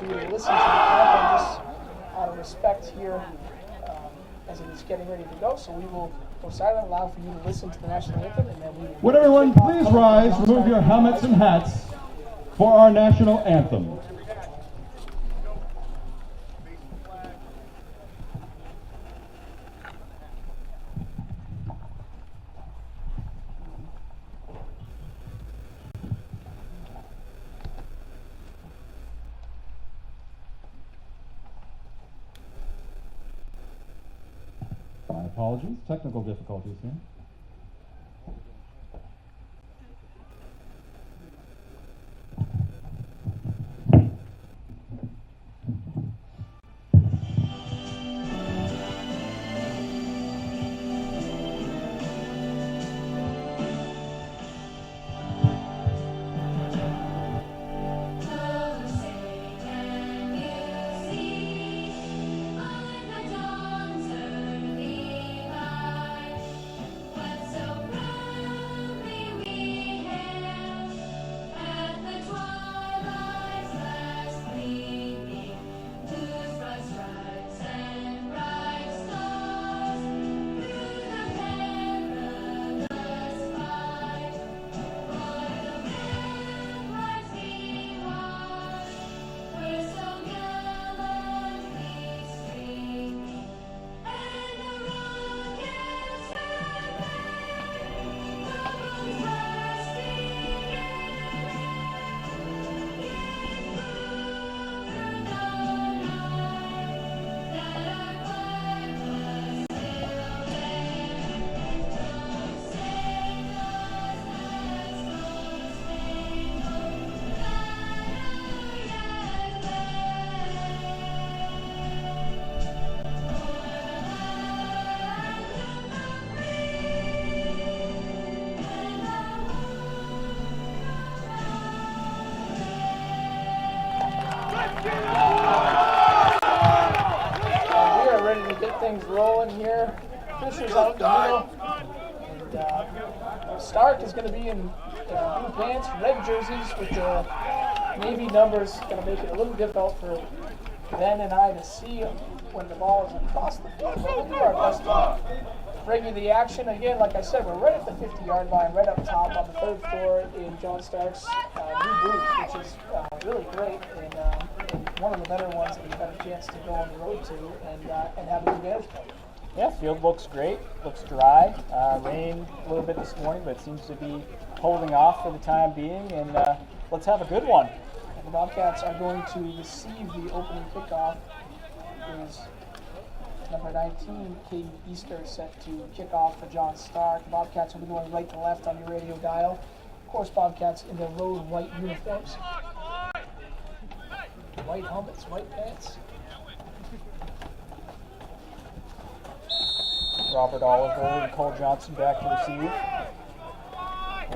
you to listen to the anthem just out of respect here as it is getting ready to go. So we will go silent, allow for you to listen to the national anthem, and then we will... Would everyone please rise, remove your helmets and hats for our national anthem. My apologies, technical difficulties here. Things rolling here. Fisher's out in the middle. And Stark is going to be in blue pants, red jerseys with the navy numbers. Going to make it a little difficult for Ben and I to see when the ball is across the field. But we'll do our best to bring you the action. Again, like I said, we're right at the 50-yard line, right up top on the third floor in John Stark's new booth, which is really great. And one of the better ones that we've had a chance to go on the road to and have a good vantage point. Yeah, field looks great, looks dry. Rained a little bit this morning, but it seems to be holding off for the time being, and let's have a good one. The Bobcats are going to receive the opening kickoff. Is number 19, Katie Easter, set to kick off for John Stark. The Bobcats will be going right to left on your radio dial. Of course, Bobcats in their road white uniforms. White helmets, white pants. Robert Oliver and Cole Johnson back to receive.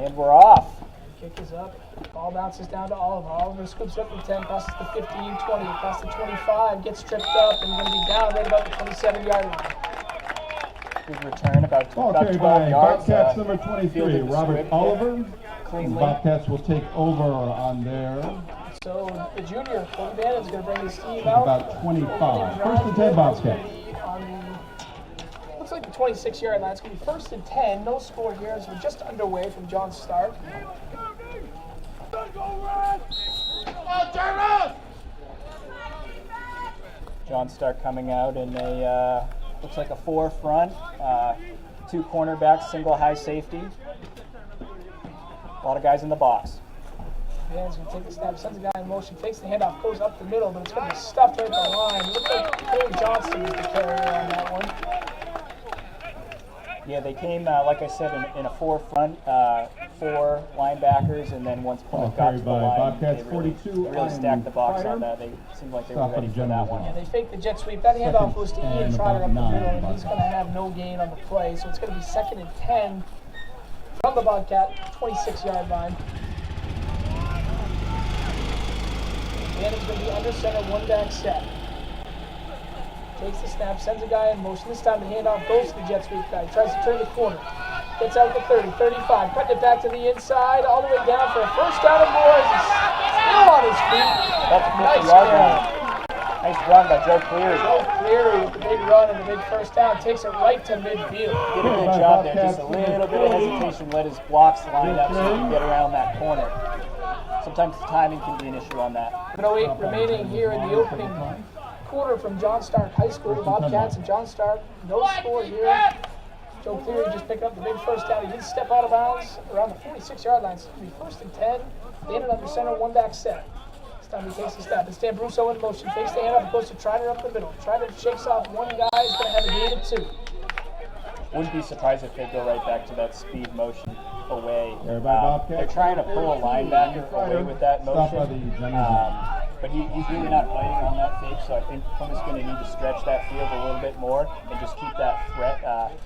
And we're off. Kick is up. Ball bounces down to Oliver. Oliver scoops up the 10, passes the 15, 20, across the 25, gets tripped up, and going to be down right about the 27-yard line. Good return, about 12 yards. Bobcats number 23, Robert Oliver. Cleanly. Bobcats will take over on there. So the junior, Cody Bannon, is going to bring his team out. About 25. First and 10 Bobcats. Looks like the 26-yard line. It's going to be first and 10. No score here as we're just underway from John Stark. John Stark coming out in a, looks like a 4 front, 2 cornerbacks, single high safety. A lot of guys in the box. Bannon's going to take the snap, sends a guy in motion, takes the handoff, goes up the middle, but it's going to be stuffed right at the line. It looks like Cole Johnston is the carrier on that one. Yeah, they came, like I said, in a 4 front, 4 linebackers, and then once Plymouth got to the line, Bobcats, they really 42 stacked the box on that. They seemed like they were ready for that one. Yeah, they faked the jet sweep. That handoff was to Ian Trotter up the middle, and he's going to have no gain on the play. So it's going to be second and 10 from the Bobcat 26-yard line. Bannon's going to be under center, 1-back set. Takes the snap, sends a guy in motion. This time the handoff goes to the jet sweep guy. Tries to turn the corner. Gets out the 30, 35. Cutting it back to the inside, all the way down for a first down and more as he still on his feet. That's a Nice 50-yard carry. run. Nice run by Joe Cleary. Joe Cleary with the big run and the big first down takes it right to midfield. Did a good job there. Just a little bit of hesitation, let his blocks line up so he can get around that corner. Sometimes the timing can be an issue on that. 7:08 remaining here in the opening quarter from John Stark High School. The Bobcats and John Stark, no score here. Joe Cleary just picking up the big first down. He did step out of bounds around the 46-yard line. So it's going to be 1st and 10. Bandit under center, one back set. This time he takes a step. It's Dan Brusso in motion. Takes the handoff, goes to Triner up the middle. Triner shakes off one guy. He's going to have a gain of 2. Wouldn't be surprised if they go right back to that speed motion away. Bobcats. They're trying to pull a linebacker away with that motion. But he's really not biting on that fake, so I think Plymouth's going to need to stretch that field a little bit more and just keep that threat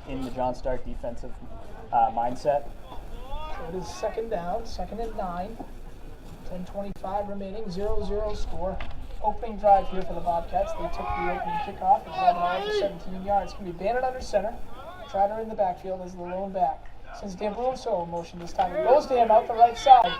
in the John Stark defensive mindset. So it is 2nd down, 2nd and 9. 10:25 remaining, 0-0 score. Opening drive here for the Bobcats. They took the opening kickoff. It's 11 for 17 yards. It's going to be Bandit under center. Triner in the backfield as the lone back. Since Dan Brusso in motion this time, it goes to him out the right side.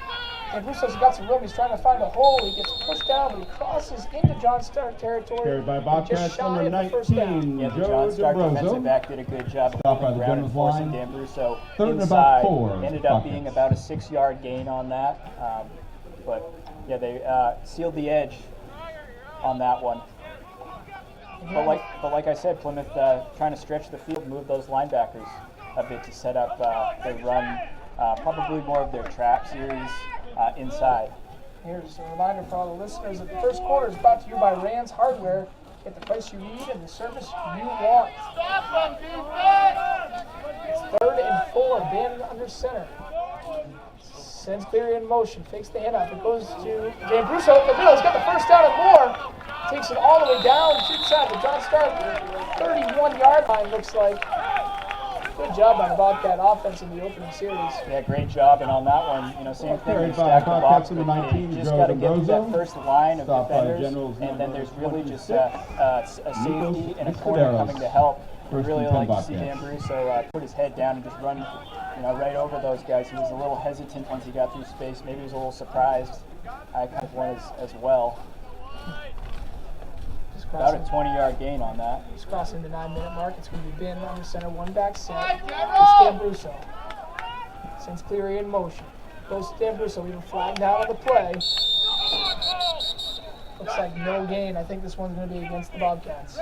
Dan Brusso's got some room. He's trying to find a hole. He gets pushed down, but he crosses into John Stark territory. Carried by Just Bobcats, shy number of the first down. 19, Yeah, the Joe John Stark defensive DeBrozo. back did a good job of Stopped by holding the ground and Gentleman's forcing line. Dan Brusso 3rd and inside. about 4. Ended up being Bobcats. about a 6-yard gain on that. But yeah, they sealed the edge on that one. But like I said, Plymouth trying to stretch the field, move those linebackers a bit to set up their run, probably more of their trap series inside. Here's a reminder for all the listeners that the first quarter is brought to you by Rand's Hardware. Get the price you need and the service you want. It's 3rd and 4, Bandit under center. Sends Cleary in motion, fakes the handoff. It goes to Dan Brusso up the middle. He's got the first down and more. Takes it all the way down to inside the John Stark 31-yard line, looks like. Good job by the Bobcat offense in the opening series. Yeah, great job. And on that one, same thing. Carried They by stacked the Bobcats box, number but 19, they just Joe got to get through that DeBrozo. first line of Stopped by defenders, Generals and then number there's really just 26, a safety and a corner Piscaderos. coming to help. I'd 1st really and 10 like to see Dan Bobcats. Brusso put his head down and just run, right over those guys. He was a little hesitant once he got through space. Maybe he was a little surprised. I kind of was as well. About a 20-yard gain on that. Just crossing the 9-minute mark. It's going to be Bandit under center, one back set. It's Dan Brusso. Sends Cleary in motion. Goes to Dan Brusso. We have a flag down on the play. Looks like no gain. I think this one's going to be against the Bobcats.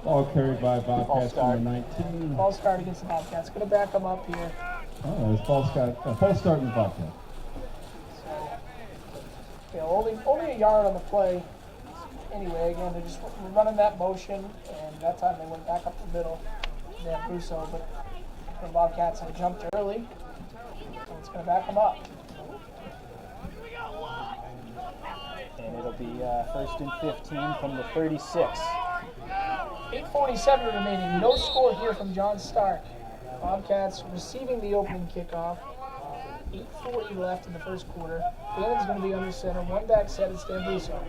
Ball carried by Bobcats, start. number 19. Ball start against the Bobcats. Going to back them up here. Oh, there's false start in the Bobcats. Yeah, only a yard on the play. Anyway, again, they're just running that motion, and that time they went back up the middle. Dan Brusso, but the Bobcats had jumped early, so it's going to back them up. And it'll be 1st and 15 from the 36. 8:47 remaining. No score here from John Stark. Bobcats receiving the opening kickoff. 8:40 left in the first quarter. Bandit's going to be under center. One back set. It's Dan Brusso.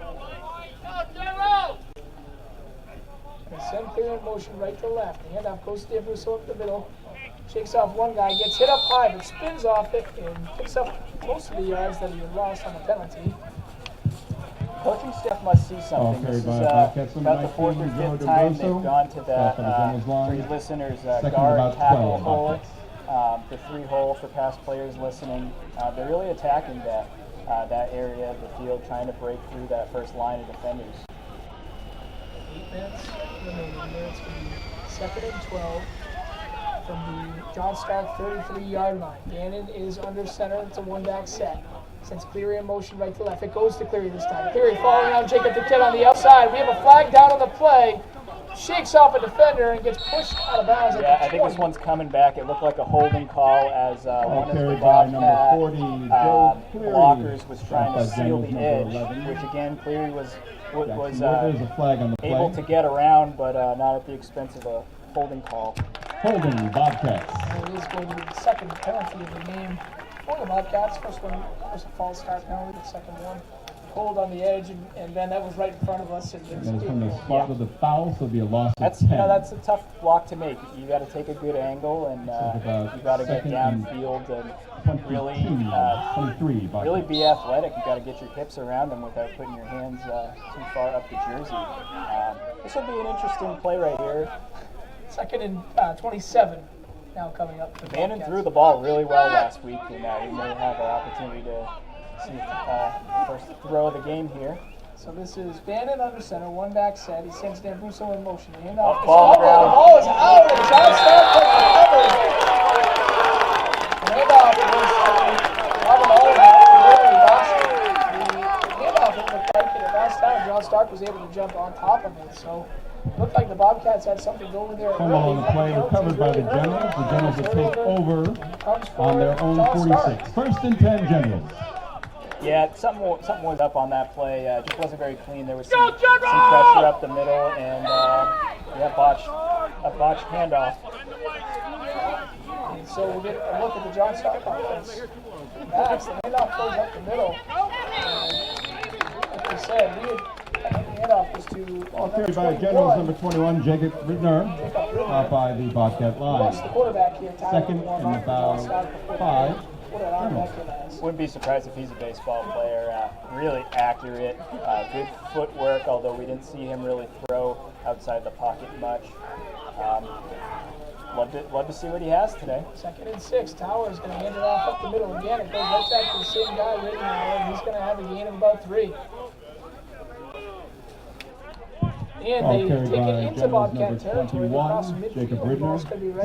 They send clear in motion right to left. The handoff goes to Dan Brusso up the middle. Shakes off one guy. Gets hit up high, but spins off it and picks up most of the yards that he had lost on the penalty. Coaching staff must see something. This is about the 4th or 5th time they've gone to that, for your listeners, guard tackle hole, the 3 hole for past players listening. They're really attacking that area of the field, trying to break through that first line of defenders. 8 minutes remaining here. It's going to be 2nd and 12 from the John Stark 33-yard line. Gannon is under center. It's a one-back set. Sends Cleary in motion right to left. It goes to Cleary this time. Cleary following around Jacob the Kid on the outside. We have a flag down on the play. Shakes off a defender and gets pushed out of bounds. Yeah, I think this one's coming back. It looked like a holding call as one of the by number Bobcat 40, Joe Cleary. blockers was trying to Stopped by seal the Generals edge, number 11. which again Cleary was There's a flag on the play. able to get around, but not at the expense of a holding call. Holding Bobcats. And it is going to be the second penalty of the game for the Bobcats. First one was a false start penalty, the second one hold on the edge, and then that was right in front of us. And it's from the spot of the foul, so it'll be a loss of 10. That's a tough block to make. You got to take a good angle, and you got to get downfield and really be athletic. You got to get your hips around them without putting your hands too far up the jersey. This will be an interesting play right here. 2nd and 27 now coming up. Bannon threw the ball really well last week, and we may have our opportunity to see the first throw of the game here. So this is Bannon under center, one back set. He sends D'Ambrosio in motion. The ball on the ground. The ball is out, and John Stark takes the cover. The handoff was Robert Oliver really boxed it. The handoff looked like it last time. John Stark was able to jump on top of it. So it looked like the Bobcats had something going there. Fumble on the play recovered by the Generals. The Generals will take over on their own 46. 1st and 10 Generals. Yeah, something was up on that play. Just wasn't very clean. There was some pressure up the middle, and a botched handoff. And so we'll get a look at the John Stark offense. That's the handoff goes up the middle. Like we said, the handoff was to carried by Generals number 21, Jacob Ridner, out by the Bobcat line. Watch the quarterback here. 2nd and about 5. Wouldn't be surprised if he's a baseball player. Really accurate, good footwork, although we didn't see him really throw outside the pocket much. Love to see what he has today. 2nd and 6. Tower is going to hand it off up the middle again. It goes right back to the same guy, Rittenauer, and he's going to have a gain of about 3. And they take it into Bobcat territory. Jacob Ridner,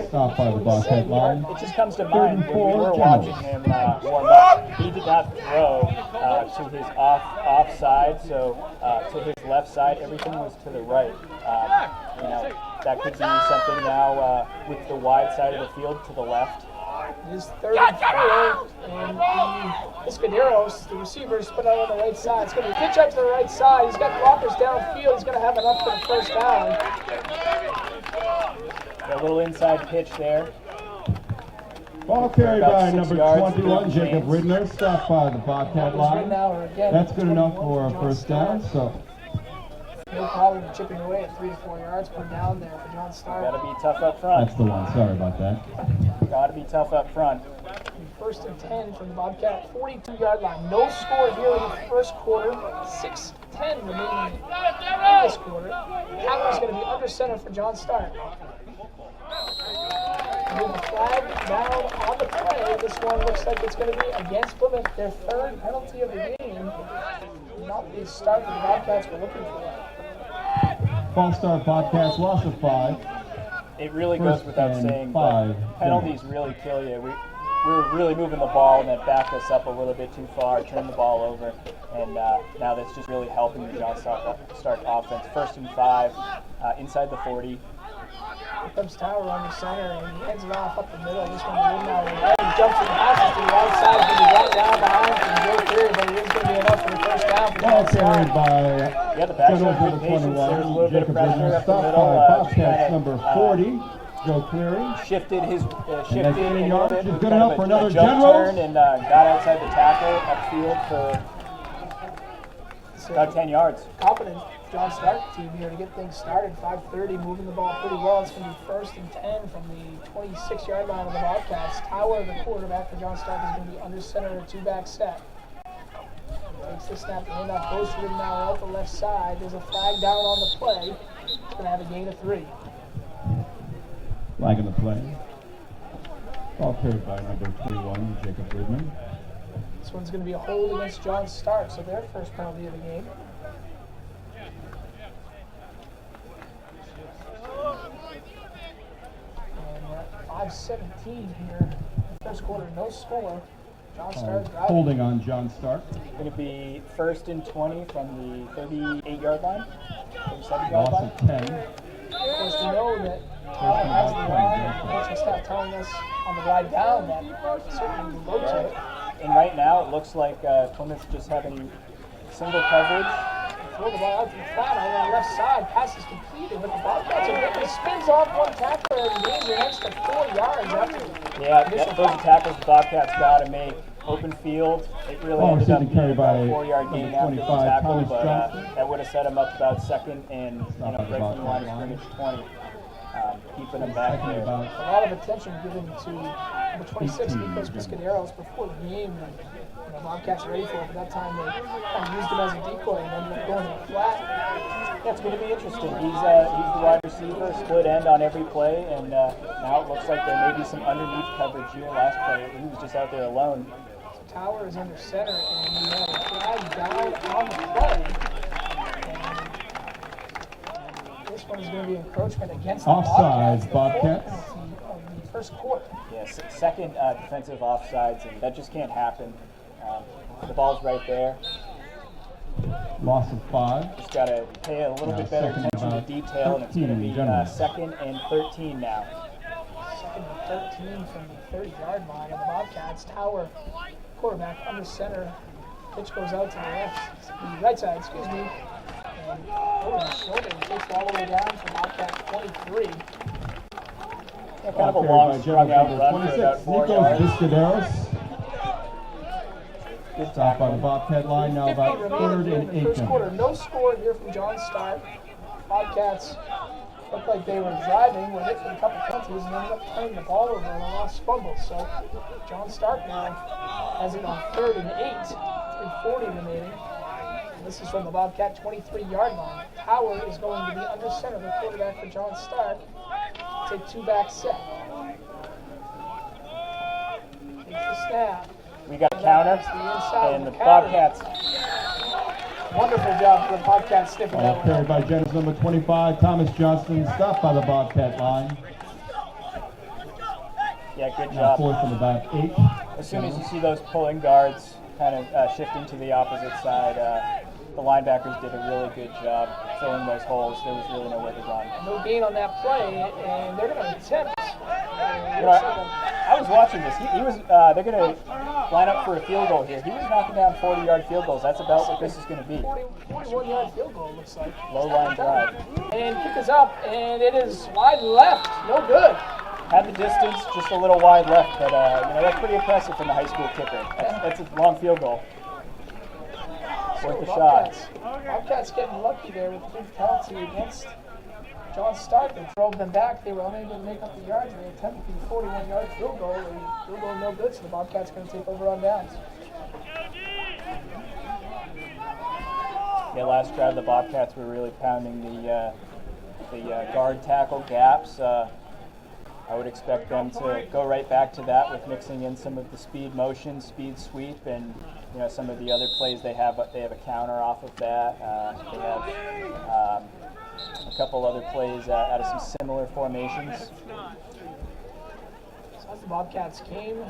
stopped by the Bobcat line. It just comes to mind when we were watching him warm up. He did not throw to his offside, so to his left side. Everything was to the right. That could be something now with the wide side of the field to the left. It is 3rd and 4, and the Escuderos, the receivers, put out on the right side. It's going to be a pitch out to the right side. He's got blockers downfield. He's going to have enough for the first down. A little inside pitch there. Ball carried by number 21, Jacob Ridner, stopped by the Bobcat line. That's good enough for a first down. So no problem chipping away at 3 to 4 yards per down there for John Stark. Got to be tough up front. That's the one. Sorry about that. Got to be tough up front. 1st and 10 from the Bobcat 42-yard line. No score here in the first quarter. 6:10 remaining in this quarter. Tower is going to be under center for John Stark. With the flag down on the play, this one looks like it's going to be against Plymouth. Their 3rd penalty of the game. Not the start that the Bobcats were looking for. False start Bobcats, loss of 5. It really goes without saying, but penalties really kill you. We were really moving the ball, and that backed us up a little bit too far, turned the ball over, and now that's just really helping the John Stark offense. 1st and 5, inside the 40. Here comes Tower on the center, and he heads it off up the middle. This one is now. He jumps and passes to the right side. He's going to be brought down behind from Joe Weare, but it is going to be enough for the first down. Ball carried by Generals number 21, Jacob Ridner, stopped by Bobcats number 40. Joe Cleary shifted his shifted a little bit. Good enough for another jump General. Turn and got outside the tackle upfield for about 10 yards. Confident John Stark team here to get things started. 5:30, moving the ball pretty well. It's going to be 1st and 10 from the 26-yard line of the Bobcats. Tower, the quarterback for John Stark, is going to be under center in a 2-back set. Takes the snap, the handoff goes to him now out the left side. There's a flag down on the play. It's going to have a gain of 3. Flag in the play. Ball carried by number 21, Jacob Ridner. This one's going to be a hold against John Stark, so their first penalty of the game. And we're at 5:17 here. First quarter, no score. John Stark driving. Holding on John Stark. Going to be 1st and 20 from the 38-yard line. 37-yard Loss line. of 10. Of course, we know that Tower has the line. Coaching staff telling us on the ride down that certainly we go to it. And right now, it looks like Plymouth's just having single coverage. Throw the ball out to the flat on the left side. Pass is completed, but the Bobcats are making spins off one tackler and gains an extra 4 yards after. Yeah, those are tackles the Bobcats got to make. open field. It really ended up being about a 4-yard gain after the tackle, but that would have set him up about second and right from the line of scrimmage 20. Keeping him back there. A lot of attention given to number 26, Nico's Piscaderos, before the game. And, Bobcats ready for it, but that time they kind of used him as a decoy and ended up going to the flat. Yeah, it's going to be interesting. He's the wide receiver, split end on every play, and now it looks like there may be some underneath coverage here. Last play, he was just out there alone. So Tower is under center, and he had a flag down on the play. And this one is going to be encroachment against the Offsides, Bobcats. Of the first quarter. Yes, second defensive offsides, and that just can't happen. The ball's right there. Loss of 5. Just got to pay a little bit better attention to detail, and it's going to be second and 13 now. Second and 13 from the 30-yard line of the Bobcats. Tower, quarterback, under center. Pitch goes out to the right side, excuse me. And over the shoulder, he takes it all the way down to Bobcats 23. Yeah, kind of a long, strung-out run for about 4 yards. Piscaderos. Stop by the Bobcat line, now about 3rd and 8. First quarter, no score here from John Stark. Bobcats looked like they were driving, were hit with a couple penalties, and ended up turning the ball over and lost fumbles. So John Stark now has it on 3rd and 8, 3:40 remaining. And this is from the Bobcat 23-yard line. Tower is going to be under center, the quarterback for John Stark. Take 2-back set. Takes the snap. We got a counter, and the Bobcats. Wonderful job for the Bobcats sniffing that one. Carried by Jennings, number 25, Thomas Johnston, stopped by the Bobcat line. Yeah, good job. 4th and about 8. As soon as you see those pulling guards kind of shifting to the opposite side, the linebackers did a really good job filling those holes. There was really nowhere to run. No gain on that play, and they're going to attempt. I was watching this. He was. They're going to line up for a field goal here. He was knocking down 40-yard field goals. That's about what this is going to be. 41-yard field goal, looks like. Low line drive. And kick is up, and it is wide left. No good. Had the distance, just a little wide left, but that's pretty impressive from the high school kicker. That's a long field goal. Worth a shot. Bobcats getting lucky there with the big penalty against John Stark. They drove them back. They were unable to make up the yards. They attempted the 41-yard field goal. And field goal no good, so the Bobcats going to take over on downs. Yeah, last drive the Bobcats were really pounding the guard tackle gaps. I would expect them to go right back to that with mixing in some of the speed motion, speed sweep, and some of the other plays they have. They have a counter off of that. They have a couple other plays out of some similar formations. So as the Bobcats came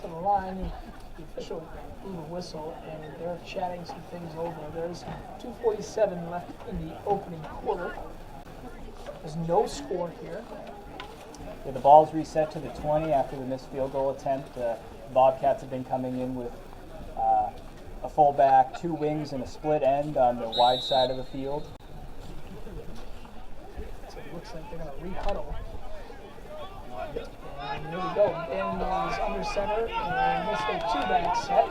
to the line, the official blew the whistle, and they're chatting some things over. There's 2:47 left in the opening quarter. There's no score here. Yeah, the ball's reset to the 20 after the missed field goal attempt. The Bobcats have been coming in with a fullback, 2 wings, and a split end on the wide side of the field. So it looks like they're going to re-huddle. And here we go. Ben is under center, and this is a 2-back set.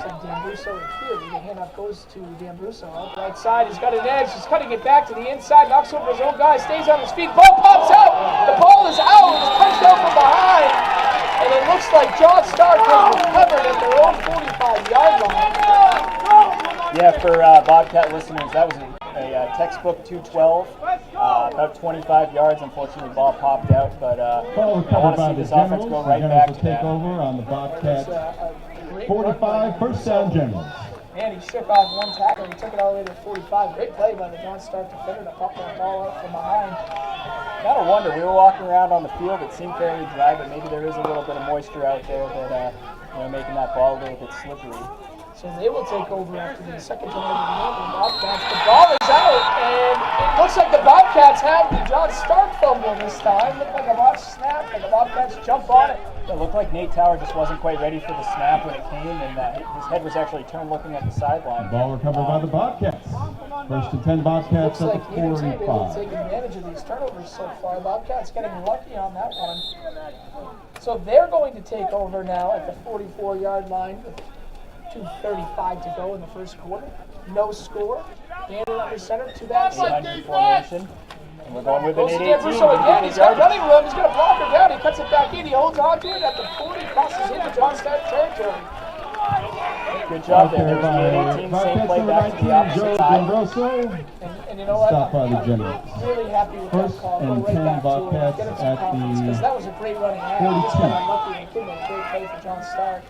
So D'Ambruso in theory. The handoff goes to D'Ambruso. Out the right side, he's got an edge. He's cutting it back to the inside, knocks over his own guy, stays on his feet. Ball pops out. The ball is out. It's punched out from behind. And it looks like John Stark has recovered at their own 45-yard line. Yeah, for Bobcat listeners, that was a textbook 212, about 25 yards. Unfortunately, ball popped out, but I want to see this offense go right back to that. Take over on the Bobcat 45, first down Generals. Man, he shook off one tackle. He took it all the way to 45. Great play by the John Stark defender to pop that ball up from behind. Gotta wonder, we were walking around on the field, it seemed fairly dry, but maybe there is a little bit of moisture out there that making that ball a little bit slippery. So they will take over after the second turnover of the game for the Bobcats. The ball is out, and it looks like the Bobcats have the John Stark fumble this time. Looked like a botch snap, and the Bobcats jump on it. It looked like Nate Tower just wasn't quite ready for the snap when it came, and his head was actually turned looking at the sideline. Ball recovered by the Bobcats. First and 10 Bobcats at the 45. Looks like either team able to take advantage of these turnovers so far. Bobcats getting lucky on that one. So they're going to take over now at the 44-yard line with 2:35 to go in the first quarter. No score. Handle under center, two backs. 800 formation. And we're going with an 818. So again, he's got running room. He's going to block her down. He cuts it back in. He holds on to it at the 40, crosses into John Stark territory. Good job there. There's the 818. Same play back to the opposite side. And you know what? Stop by the Generals. Really happy with First that call. and Go right 10 back Bobcats to it. Get him some at confidence, the because that was a great running half. He just got unlucky and couldn't make a great play for John Stark.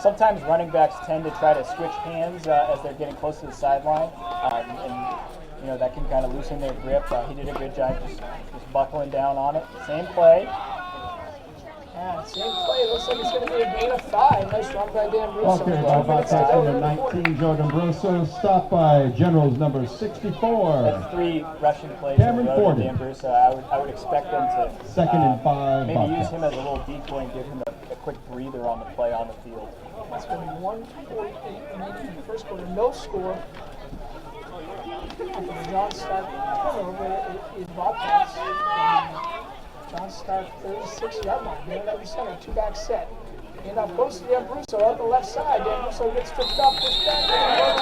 Sometimes running backs tend to try to switch hands as they're getting close to the sideline, and you know that can kind of loosen their grip. He did a good job just buckling down on it. Same play. Yeah, same play. It looks like it's going to be a gain of 5. Nice run by Dan Russo. Okay, Bobcats number 19, Joe D'Ambroso, stopped by Generals number 64. That's 3 rushing plays Cameron in a row Ford. to D'Ambroso. I would expect them to Second and 5. maybe Bobcats. use him as a little decoy and give him a quick breather on the play on the field. It's going to be 1:48 remaining in the first quarter. No score. After the John Stark turnover is Bobcats. John Stark 36-yard line. Man at the center, two back set. And up goes to D'Ambroso out the left side. D'Ambroso gets tripped up, pushed back, and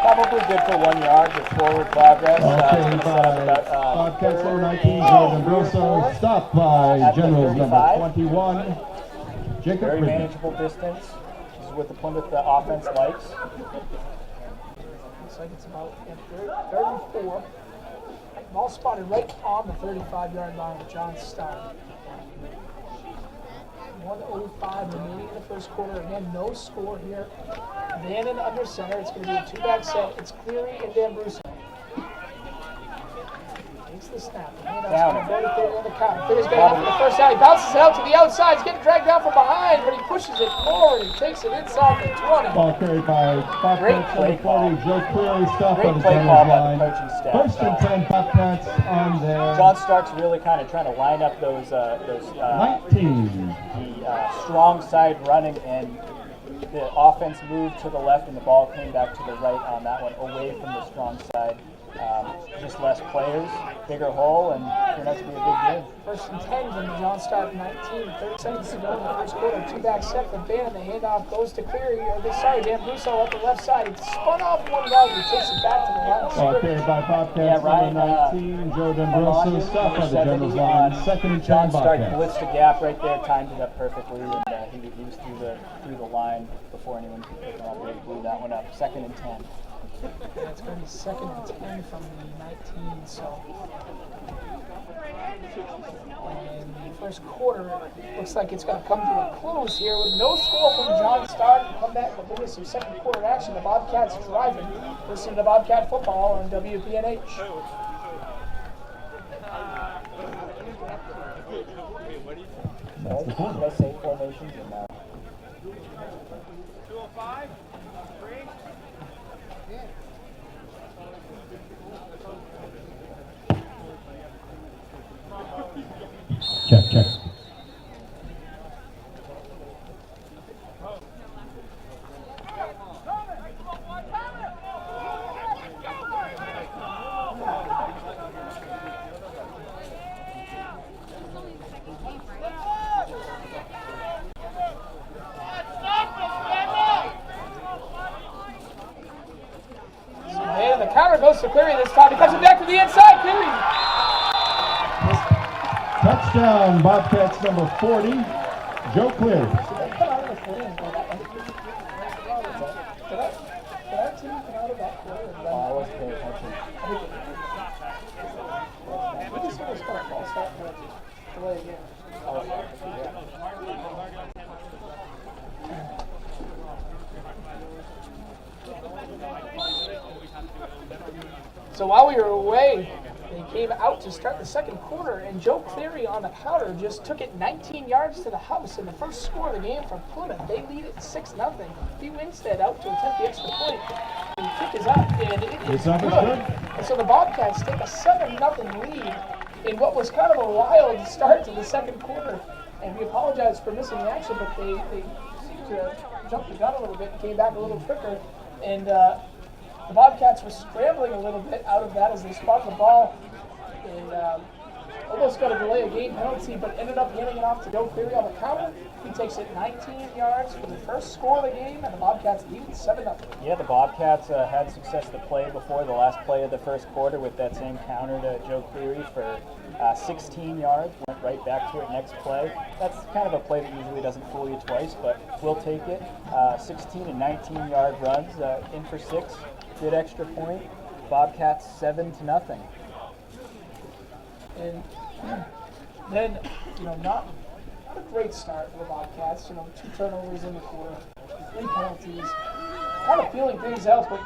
Probably good for 1 yard with forward progress. Okay, Bobcats number 19, Joe D'Ambroso, stopped by Generals number 21. Jacob Very Ridley. manageable distance. This is what the Plymouth offense likes. Looks like it's about 34. Ball spotted right on the 35-yard line with John Stark. 1:05 remaining in the first quarter. Again, no score here. Man in under center. It's going to be a two-back set. It's Cleary and D'Ambroso. Takes the snap. The handoff's going to go on the counter. Cleary's going for the first down. He bounces it out to the outside. He's getting dragged down from behind, but he pushes it forward and takes it inside the 20. Ball carried by Bobcats number 40, Joe Cleary, stopped by the play Generals call by line. the coaching staff. First and 10 Bobcats on their John Stark's really kind of trying to line up those 19. strong side running, and the offense moved to the left and the ball came back to the right on that one, away from the strong side. Just less players, bigger hole, and turned out to be a big game. First and 10 from the John Stark 19. 30 seconds to go in the first quarter. Two-back set from Bannon. The handoff goes to Cleary. D'Ambroso up the left side. He spun off one guy. He takes it back to the line of Ball scrimmage. carried by Bobcats number 19, Joe D'Ambroso, stopped by the Generals line. Second and 10 John Stark Bobcats. blitzed the gap right there, timed it up perfectly, and he was through the line before anyone could pick him up. He blew that one up. Second and 10. It's going to be second and 10 from the 19. So, and the first quarter looks like it's going to come to a close here with no score from John Stark. Come back with this some second quarter action. The Bobcats driving. Listen to Bobcat football on WPNH. That's the quarter. Let's say formations in that. 205. Check. And the counter goes to Cleary this time. He cuts it back to the inside. Cleary. Touchdown, Bobcats number 40, Joe Cleary. Did our team come out of that quarter? I wasn't paying attention. We just almost got a false start for delay again. So while we were away, they came out to start the second quarter, and Joe Cleary on the counter just took it 19 yards to the house in the first score of the game for Plymouth. They lead it 6-0. P. Winstead out to attempt the extra point. The kick is up, and it is good. And so the Bobcats take a 7-0 lead in what was kind of a wild start to the second quarter. And we apologize for missing the action, but they seemed to jump the gun a little bit and came back a little quicker. And the Bobcats were scrambling a little bit out of that as they spun the ball. And almost got a delay of game penalty, but ended up handing it off to Joe Cleary on the counter. He takes it 19 yards for the first score of the game, and the Bobcats lead 7-0. Yeah, the Bobcats had success to play before the last play of the first quarter with that same counter to Joe Cleary for 16 yards. Went right back to it next play. That's kind of a play that usually doesn't fool you twice, but we'll take it. 16 and 19-yard runs, in for 6. Good extra point. Bobcats 7-0. And then, not a great start for the Bobcats. 2 turnovers in the quarter, 3 penalties. Kind of feeling things out, but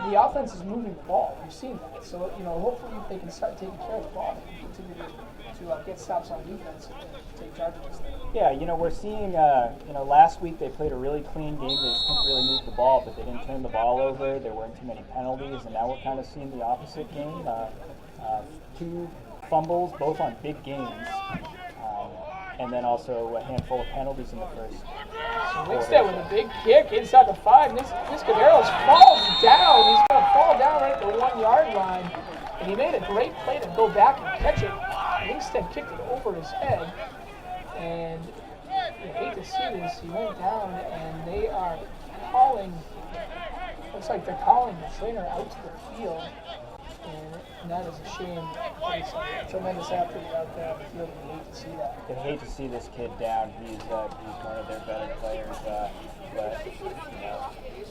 the offense is moving the ball. We've seen that. So hopefully they can start taking care of the ball and continue to get stops on defense and take charge of this thing. Yeah, we're seeing. Last week they played a really clean game. They just couldn't really move the ball, but they didn't turn the ball over. There weren't too many penalties, and now we're kind of seeing the opposite game. 2 fumbles, both on big games, and then also a handful of penalties in the first. So Wickstead with a big kick inside the 5. Niscaderos falls down. He's going to fall down right at the 1-yard line. And he made a great play to go back and catch it. Wickstead kicked it over his head. And I hate to see this. He went down and they are calling, looks like they're calling the trainer out to the field. And that is a shame. It's a tremendous athlete out there on the field, and you hate to see that. I hate to see this kid down. He's one of their better players, but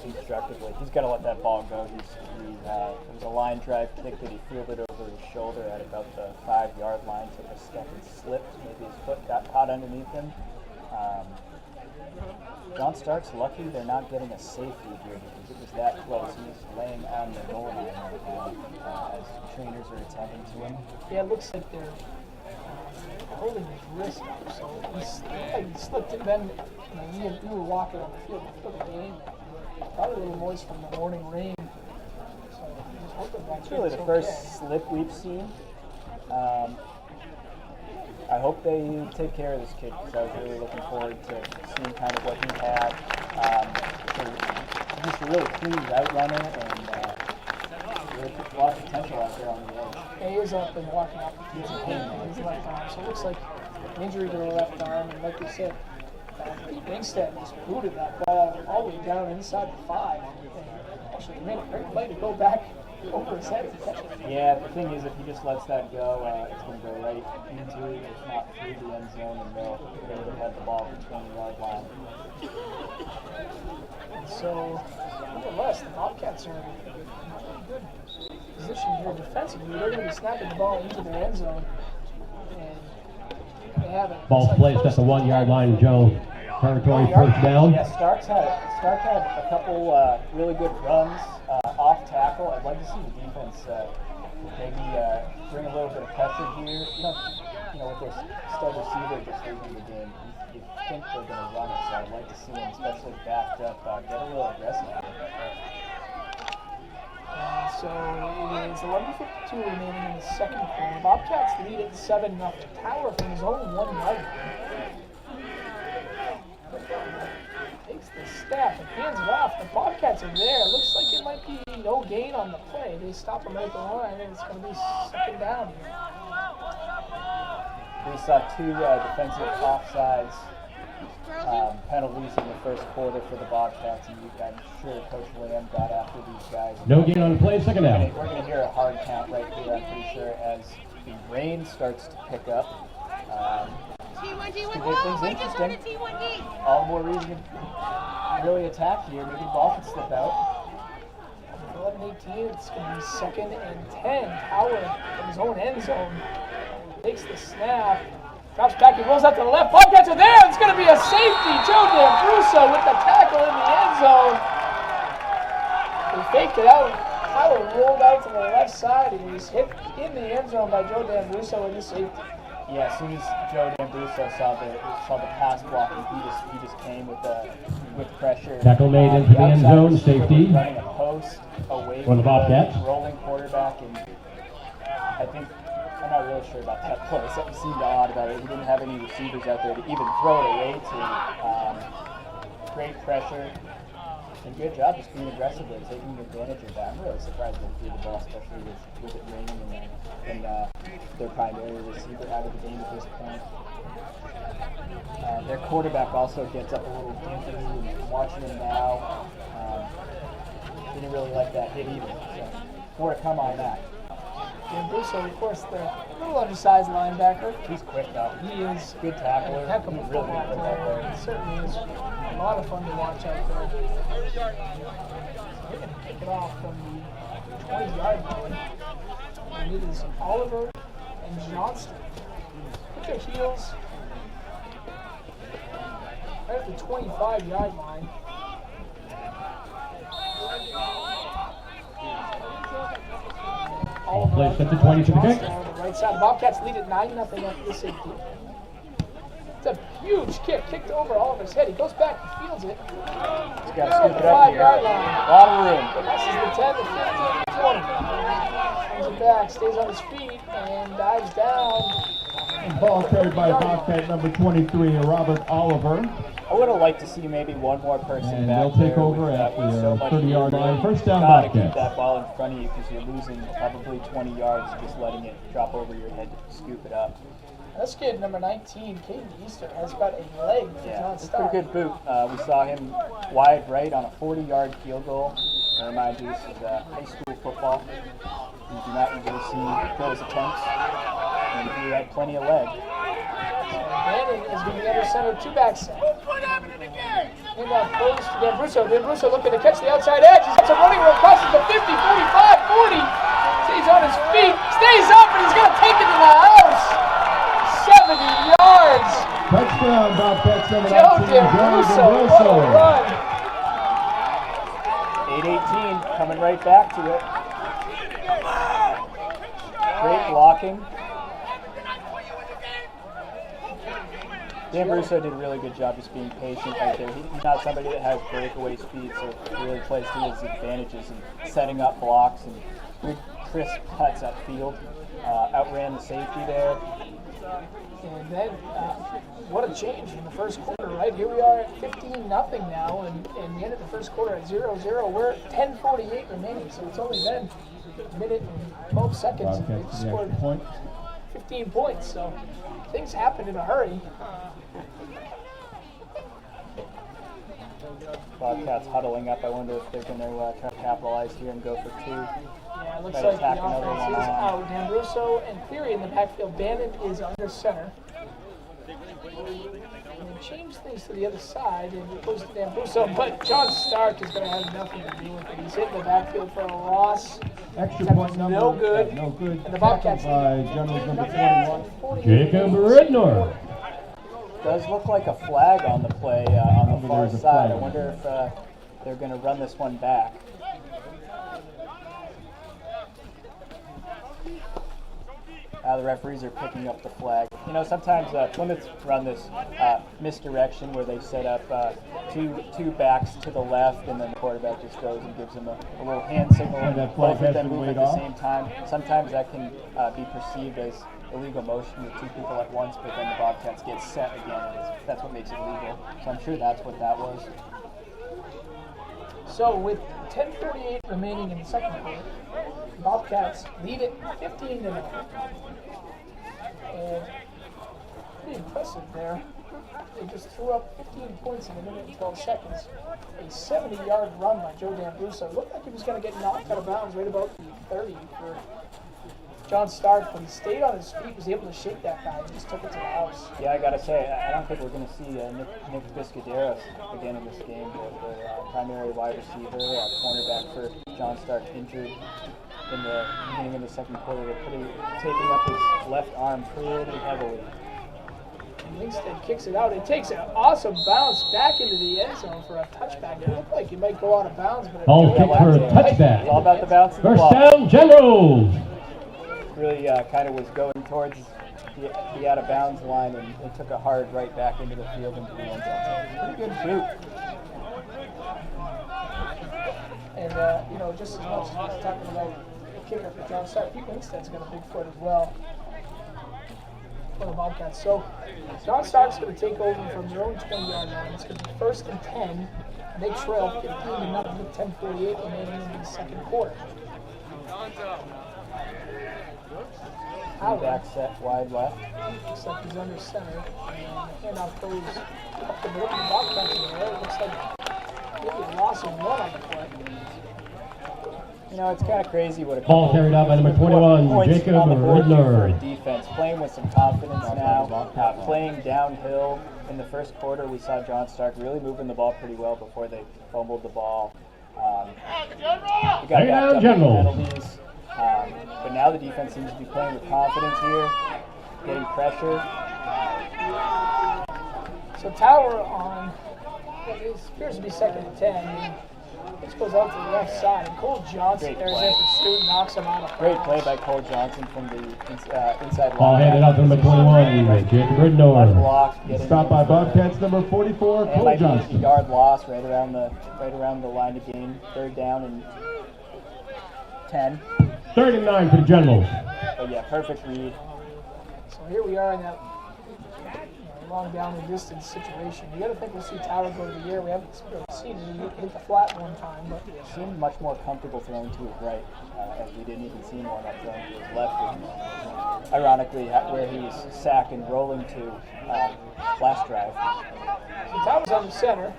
constructively, he's got to let that ball go. It was a line drive kick that he fielded over his shoulder at about the 5-yard line. Took a step and slipped. Maybe his foot got caught underneath him. John Stark's lucky they're not getting a safety here because it was that close. He's laying on the goal line right now as trainers are attending to him. Yeah, it looks like they're holding his wrist up, so he slipped and then we were walking on the field before the game. Probably a little moist from the morning rain. So just hoping that it's really the first slip we've seen. I hope they take care of this kid because I was really looking forward to seeing kind of what he had. He's just a really clean route runner and really a lot of potential out there on the edge. Yeah, he was up and walking up the field with his left arm, so it looks like an injury to the left arm. And like we said, Wickstead just booted that ball all the way down inside the 5. And actually, he made a great play to go back over his head to catch it. Yeah, the thing is, if he just lets that go, it's going to go right into, if not through the end zone, and they'll have the ball at the 20-yard line. And so, nonetheless, the Bobcats are in a good position here defensively. They're going to be snapping the ball into their end zone, and they have it. Ball's placed at the 1-yard line, Joe. Territory first down. Yeah, Stark had a couple really good runs off tackle. I'd like to see the defense maybe bring a little bit of pressure here. With their stud receiver just leaving the game, you think they're going to run it. So I'd like to see them, especially backed up, get a little aggressive here. So it is 11:52 remaining in the second quarter. Bobcats lead at 7-0. Tower from his own 1-yard line. Takes the snap and hands it off. The Bobcats are there. It looks like it might be no gain on the play. They stop him right at the line, and it's going to be 2nd down here. We saw 2 defensive offsides penalties in the first quarter for the Bobcats, and I'm sure Coach Lamb got after these guys. No gain on the play, 2nd down. We're going to hear a hard count right here, I'm pretty sure, as the rain starts to pick up. To make things interesting. All the more reason to really attack here. Maybe the ball can slip out. 11-18, it's going to be 2nd and 10. Tower from his own end zone takes the snap, drops back, he rolls out to the left. Bobcats are there. It's going to be a safety. Joe D'Ambruso with the tackle in the end zone. He faked it out. Tower rolled out to the left side, and he was hit in the end zone by Joe D'Ambruso in the safety. Yeah, as soon as Joe D'Ambruso saw the pass blocking, he just came with pressure. Tackle made into the end zone, safety. Running a post away from the Bobcats. Rolling quarterback, and I'm not really sure about that play. Something seemed odd about it. He didn't have any receivers out there to even throw it away to. Great pressure. And good job just being aggressive there, taking advantage of that. I'm really surprised they threw the ball, especially with it raining and their primary receiver out of the game at this point. Their quarterback also gets up a little gimpy, and watching him now, didn't really like that hit either. So more to come on that. And Brusso, of course, the little undersized linebacker. He's quick though. He is Good tackler. heck of a Really football good football player. player. He certainly is a lot of fun to watch out there. So they're going to kick it off from the 20-yard line. And it is Oliver and Johnston. Put their heels right at the 25-yard line. Place at the 20 for the kick. On the right side. The Bobcats lead at 9-0 after the safety. It's a huge kick, kicked over Oliver's head. He goes back and fields it. He's got to scoop it up here. 5-yard line. A lot of room. Passes the 10, the 15, the 20. Comes it back, stays on his feet, and dives down. And ball carried by Bobcat number 23, Robert Oliver. I would have liked to see maybe one more person And back they'll take there over with at with the so much 30-yard room. line. First down, Gotta keep Bobcats. that ball in front of you because you're losing probably 20 yards just letting it drop over your head to scoop it up. This kid, number 19, Caden Easter, has about a leg for Yeah, John it's a Stark. pretty good boot. We saw him wide right on a 40-yard field goal. And remind you, this is high school football. You do not usually see those attempts. And he had plenty of leg. Bannon is going to be under center, two-back set. And that goes to D'Ambruso. D'Ambruso looking to catch the outside edge. He's got some running room, crosses the 50, 45, 40. Stays on his feet, stays up, and he's going to take it to the house. 70 yards. Touchdown, Bobcats number 19, Joe D'Ambruso, what a run. 8-18, coming right back to it. Great blocking. D'Ambruso did a really good job just being patient right there. He's not somebody that has breakaway speed, so he really plays to his advantages in setting up blocks and good crisp cuts upfield. Outran the safety there. And then, what a change in the first quarter, right? Here we are at 15-0 now, and we ended the first quarter at 0-0. We're at 10:48 remaining, so it's only been a minute and 12 seconds. And they've Bobcats the scored extra point. 15 points, so things happen in a hurry. Bobcats huddling up. I wonder if they're going to try to capitalize here and go for two. Yeah, it looks Try to like the tack another offense one is on. out. D'Ambruso and Cleary in the backfield. Bannon is under center. And they change things to the other side, and it goes to D'Ambruso, but John Stark is going to have nothing to do with it. He's hitting the backfield for a loss. Extra That point was number no good. No good. And the Bobcats Tackled by Generals number 21. Jacob Ridnor. Does look like a flag on the play on the far There's a side. I flag. wonder if they're going to run this one back. The referees are picking up the flag. You know, sometimes Plymouth run this misdirection where they set up two backs to the left, and then the quarterback just goes and gives them a little hand signal, And that and flag both of has them been move waved at the off? same time. Sometimes that can be perceived as illegal motion with two people at once, but then the Bobcats get set again, and that's what makes it legal. So I'm sure that's what that was. So with 10:48 remaining in the second quarter, Bobcats lead it 15-0. And pretty impressive there. They just threw up 15 points in a minute and 12 seconds. A 70-yard run by Joe D'Ambruso. Looked like he was going to get knocked out of bounds right about the 30 for John Stark, but he stayed on his feet, was able to shake that guy, and just took it to the house. Yeah, I gotta say, I don't think we're gonna see Nick Biscaderos again in this game. The primary wide receiver, cornerback for John Stark, injured in the beginning of the second quarter. They're taking up his left arm pretty heavily. Linksted kicks it out. It takes an awesome bounce back into the end zone for a touchback. It looked like he might go out of bounds, but Ball kick for a touchback. It's all about the bounce of the First ball. down, Generals. Really kind of was going towards the out of bounds line, and it took a hard right back into the field into the end zone. Pretty good boot. And, just as much as we're talking about the kicker for John Stark, Pete Lindsted's got a big foot as well. for the Bobcats. So John Stark's going to take over from their own 20-yard line. It's going to be 1st and 10. They trail 15-0 with 10:48 remaining in the second quarter. Back set wide left. Looks like he's under center. And the handoff goes up the middle of the Bobcats in there. It looks like maybe a loss of one on the play. You know, it's kind of crazy what a Ball carried out by number 21, Jacob on the board here for a Ridner. defense, playing with some confidence now, playing downhill. In the first quarter, we saw John Stark really moving the ball pretty well before they fumbled the ball. We got backed up in penalties, but now the defense seems to be playing with confidence here, getting pressure. So Tower on what appears to be 2nd and 10. This goes out to the left side, and Cole Johnson there's in pursuit, knocks him out of Great play by Cole Johnson from the inside Ball line. handed out to number 21, Jacob Ridner. Blocked, Stopped by Bobcats number 44, and Cole might be a Johnson. yard loss right around the line of game. 3rd down and 10. 39 for the Generals. But yeah, perfect read. So here we are in that long down the distance situation. You got to think we'll see Tower go to the air. We haven't really seen him hit the flat one time, but He seemed much more comfortable throwing to his right, as we didn't even see him on that throwing to his left. And, ironically, where he was sacked and rolling to last drive. So Tower's on the center,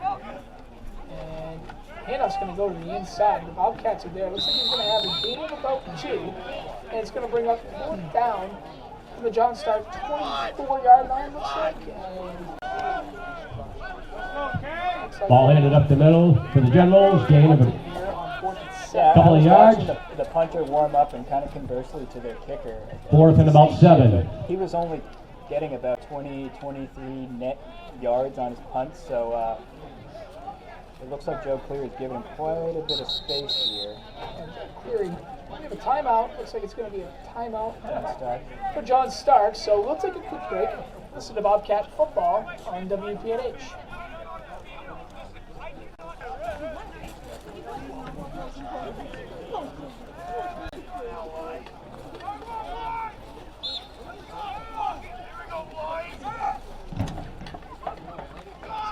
and handoff's going to go to the inside. The Bobcats are there. Looks like he's going to have a gain of about 2, and it's going to bring up 4th down from the John Stark 24-yard line, looks like. Ball handed up the middle for the Generals, gain of a couple of yards. The punter warm up, and kind of conversely to their kicker. 4th and about 7. He was only getting about 20-23 net yards on his punts, so it looks like Joe Cleary is giving him quite a bit of space here. And Cleary, we have a timeout. Looks like it's going to be a timeout for John Stark. So we'll take a quick break. Listen to Bobcat football on WPNH.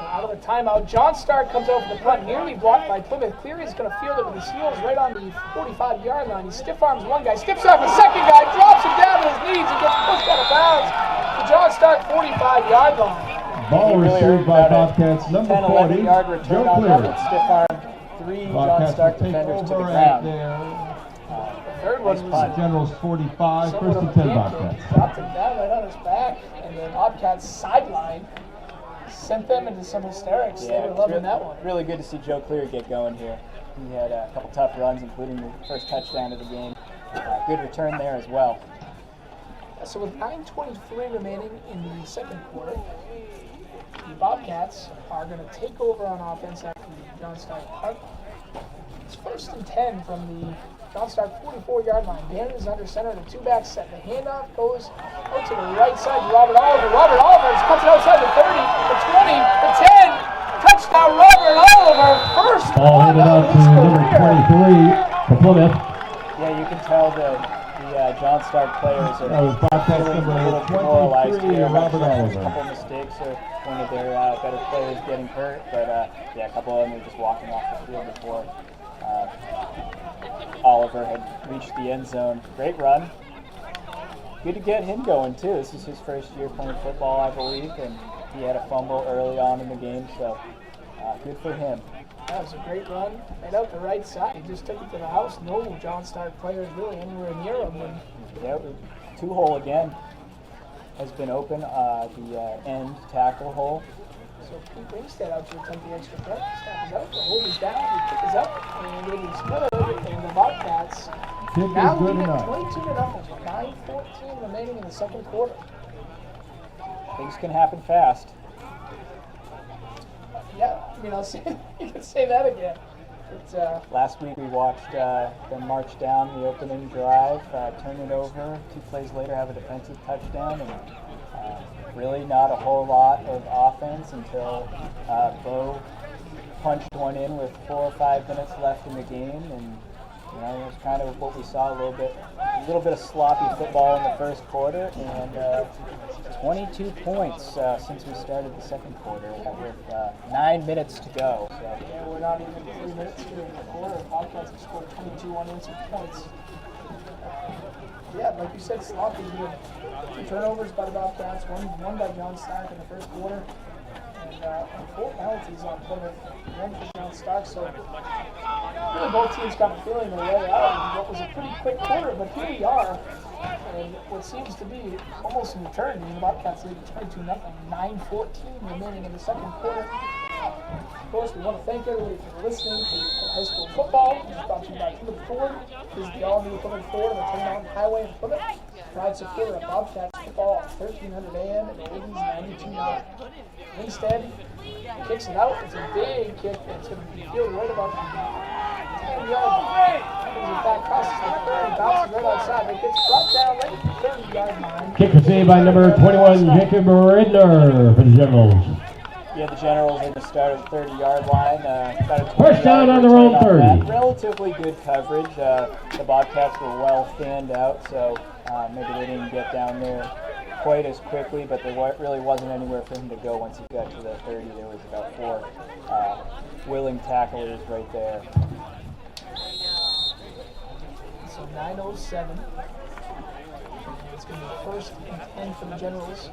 Out of the timeout, John Stark comes over the punt, nearly blocked by Plymouth. Cleary is going to field it with his heels right on the 45-yard line. He stiff arms one guy, stiffs arms a second guy, drops him down to his knees and gets pushed out of bounds. The John Stark 45-yard line. Ball received by Bobcats number 10, 40, 11-yard return Joe on that Cleary. with stiff arm 3 John Stark defenders to the ground. The third one was Generals 45, 1st and 10 Bobcats. Dropped him down right on his back, and the Bobcats sideline sent them into some hysterics. Yeah, they were loving that one. Really good to see Joe Cleary get going here. He had a couple tough runs, including the first touchdown of the game. Good return there as well. So with 9:23 remaining in the second quarter, the Bobcats are going to take over on offense after the John Stark punt. It's 1st and 10 from the John Stark 44-yard line. Bannon is under center in a 2-back set. The handoff goes out to the right side to Robert Oliver. Robert Oliver cuts it outside the 30, the 20, the 10. Touchdown, Robert Oliver. First Ball one handed out of to his number career. 23 for Plymouth. Yeah, you can tell the John Stark players are That was Bobcats feeling a number little demoralized 23, here. Robert A Oliver. couple mistakes or one of their better players getting hurt, but yeah, a couple of them were just walking off the field before Oliver had reached the end zone. Great run. Good to get him going too. This is his first year playing football, I believe, and he had a fumble early on in the game, so good for him. That was a great run. Right out the right side. He just took it to the house. No John Stark players really anywhere near him. And Yeah, 2-hole again has been open. The end tackle hole. so Pete Ringstead out to attempt the extra point. Snap is out. The hold is down. The kick is up. And it is good. And the Bobcats Kick now is good lead enough. at 22-0. 9:14 remaining in the second quarter. Things can happen fast. Yeah, I mean, you can say that again. It's, Last week we watched them march down the opening drive, turn it over. 2 plays later, have a defensive touchdown, and really not a whole lot of offense until Bo punched one in with 4 or 5 minutes left in the game, and you know, it was kind of what we saw a little bit a little bit of sloppy football in the first quarter, and 22 points since we started the second quarter with 9 minutes to go. So. Yeah, we're not even 3 minutes here in the quarter. Bobcats have scored 22 unanswered points. Yeah, like you said, sloppy. We had 2 turnovers by the Bobcats, one by John Stark in the first quarter, and 4 penalties on Plymouth, 1 for John Stark. So really both teams kind of feeling their way out in what was a pretty quick quarter, but here we are. And what seems to be almost an eternity, the Bobcats lead 22-0, 9:14 remaining in the second quarter. Of course, we want to thank everybody for listening to high school football. It's brought to you by Plymouth Ford. This is the all-new Plymouth Ford on the Turn Mountain Highway in Plymouth. Proud supporter of Bobcats football at 1300 AM and oldies 92.9. Winstead kicks it out. It's a big kick, and it's going to be fielded right about the 10-yard line. Comes it back, crosses the 30, bounces right outside. It gets brought down right at the 30-yard line. Kick received by number 21, Jacob Ridner for the Generals. Yeah, the Generals are going to start at the 30-yard line. First down on their own 30. Relatively good coverage. The Bobcats were well fanned out, so maybe they didn't get down there quite as quickly, but there really wasn't anywhere for him to go once he got to the 30. There was about 4 willing tacklers right there. So 9:07. It's going to be first and 10 for the Generals.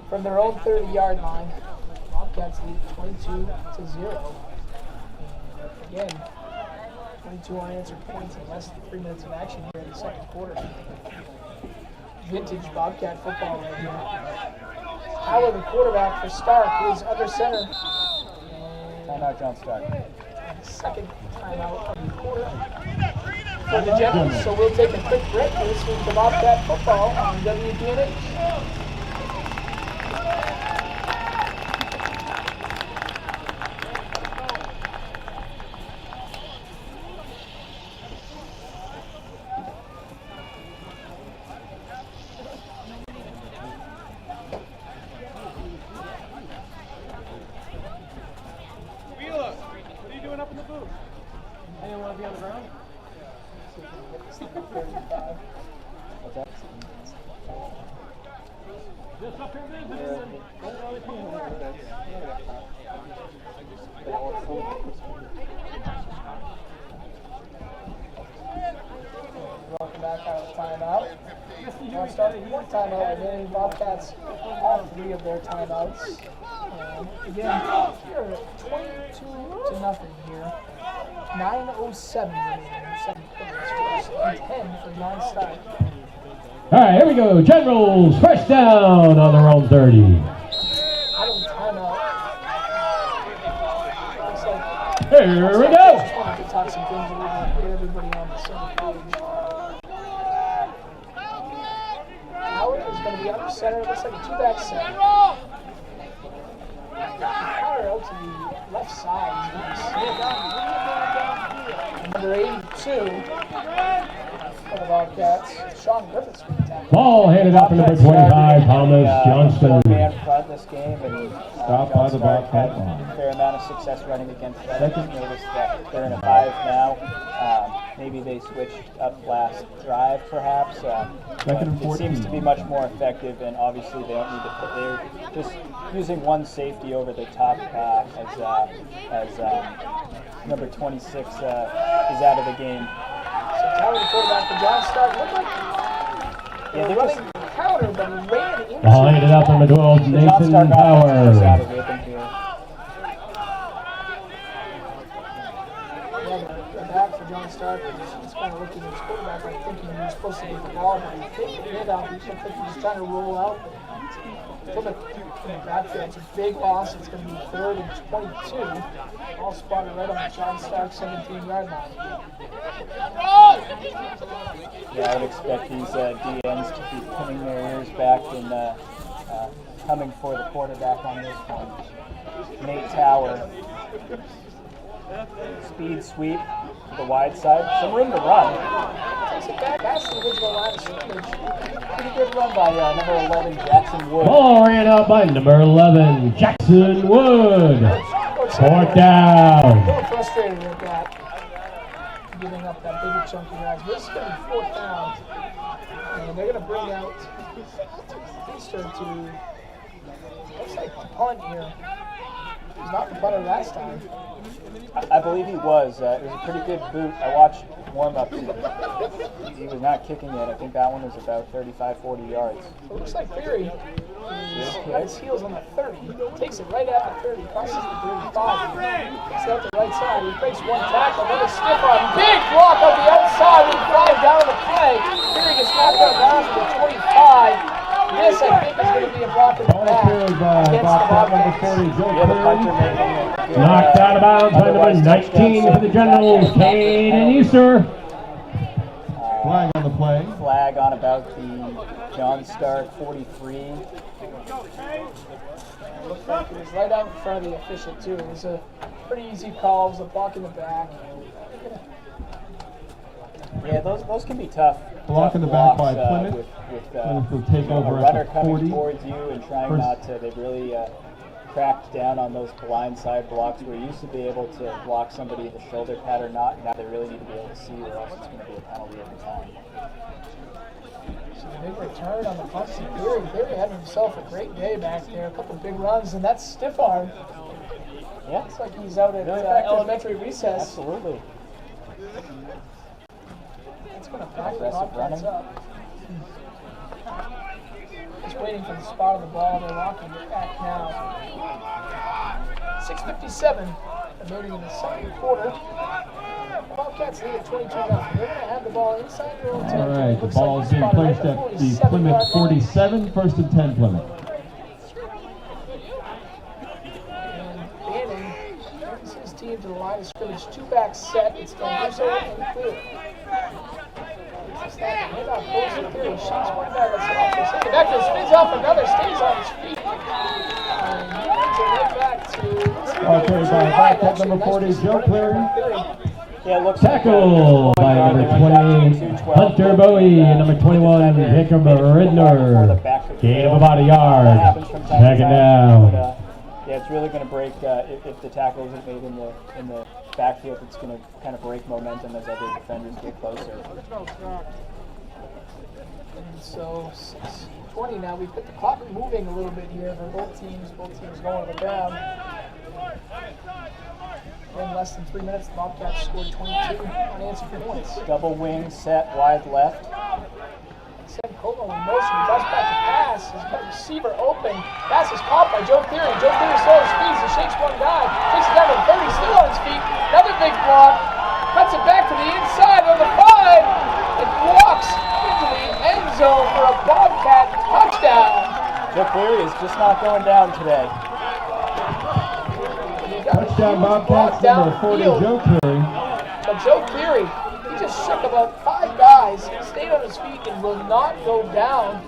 From their own 30-yard line, Bobcats lead 22-0. And again, 22 unanswered points in less than 3 minutes of action here in the second quarter. Vintage Bobcat football right here. Howard, the quarterback for Stark, is under center. Timeout, John Stark. Second timeout of the quarter for the Generals. So we'll take a quick break. You're listening to Bobcat football on WPNH. Welcome back out of timeout. Now starting one timeout remaining. Bobcats all 3 of their timeouts. And again, here 22-0 here. 9:07 remaining in the second quarter. It's first and 10 for John Stark. All right, here we go. Generals, first down on their own 30. Out of timeout. Here we go. I just wanted to talk some things a little bit, get everybody on the same page. Howard is going to be under center. It looks like a 2-back set. Howard out to the left side. Number 82 for the Bobcats, Sean Griffiths with the tackle. Ball handed up to number 25, Thomas Johnston. Man front this game, and Stopped by the Bobcat line. a fair amount of success running against that. I just noticed that they're in a 5 now. Maybe they switched up last drive, perhaps. It seems to be much more effective, and obviously they don't need to put. They're just using one safety over the top as number 26 is out of the game. So Howard, the quarterback for John Stark, looked like they were running counter, but he ran into Ball handed up to number 12, Nathan Power. The back for John Stark is kind of looking at his quarterback like thinking he was supposed to get the ball, but he takes the hit out. He looks like he's trying to roll out. Plymouth in the backfield. It's a big loss. It's going to be 3rd and 22. All spotted right on the John Stark 17-yard line. Yeah, I would expect these DNs to be putting their ears back and coming for the quarterback on this one. Nate Tower. Speed sweep to the wide side. Some room to run. Takes it back past the original line of scrimmage. Pretty good run by number 11, Jackson Wood. Ball ran out by number 11, Jackson Wood. 4th down. A little frustrated with that. giving up that bigger chunky yards. This is going to be 4th down. And they're going to bring out Easter to, looks like the punt here. He's not the punter last time. I believe he was. It was a pretty good boot. I watched warm-up. He was not kicking it. I think that one was about 35, 40 yards. It looks like Weare is got his heels on the 30. Takes it right at the 30. Crosses the 35. Gets out the right side. He breaks one tackle. Another stiff arm. Big block on the outside. He flies down the play. Weare gets knocked out down to the 25. This, I think, is going to be a block in the back against the Bobcats. Knocked out of bounds by number 19 for the Generals, Caden Easter. Flag on the play. Flag on about the John Stark 43. Looked like it was right out in front of the official, too. It was a pretty easy call. It was a block in the back. Yeah, those can be tough. Block in the back by Plymouth. With will take a over runner at the coming 40. towards you and trying not to. They really cracked down on those blindside blocks where you used to be able to block somebody in the shoulder pad or not. Now they really need to be able to see, or else it's going to be a penalty every time. So the big return on the punt. Weare had himself a great day back there. A couple big runs, and that's stiff arm. Yeah, looks like he's out at elementary recess. Absolutely. It's going to back the Aggressive Bobcats running. up. Just waiting for the spot of the ball. They're locking it back now. 6:57 remaining in the second quarter. The Bobcats lead at 22-0. They're going to have the ball inside their own All right, the ball is being placed at the Plymouth 47, 1st and 10 Plymouth. And Bannon brings his team to the line of scrimmage. 2-back set. It's D'Ambrosio and Clear. Handoff goes to Clear. Shoots one guy that's off. Take it back to the spins off another. Stays on his feet. And he brings it right back to. Okay, by Bobcat number 40, Joe Cleary. Yeah, it looks Tackle by number 20, Hunter Bowie, and number 21, Jacob Ridner. Gain of about a yard. Second down. Yeah, it's really going to break if the tackle isn't made in the backfield. It's going to kind of break momentum as other defenders get closer. And so 6:20 now. We put the clock moving a little bit here for both teams. Both teams going to the ground. In less than 3 minutes, the Bobcats scored 22 unanswered points. Double wing set wide left. Send Como in motion. He drops back to pass. He's got a receiver open. Pass is caught by Joe Cleary. Joe Cleary still on his feet. He shakes one guy. Takes it down to the 30. Still on his feet. Another big block. Cuts it back to the inside on the 5. It walks into the end zone for a Bobcat touchdown. Joe Cleary is just not going down today. Touchdown Bobcats, number 40, Joe Cleary. But Joe Cleary, he just shook about 5 guys, stayed on his feet, and will not go down.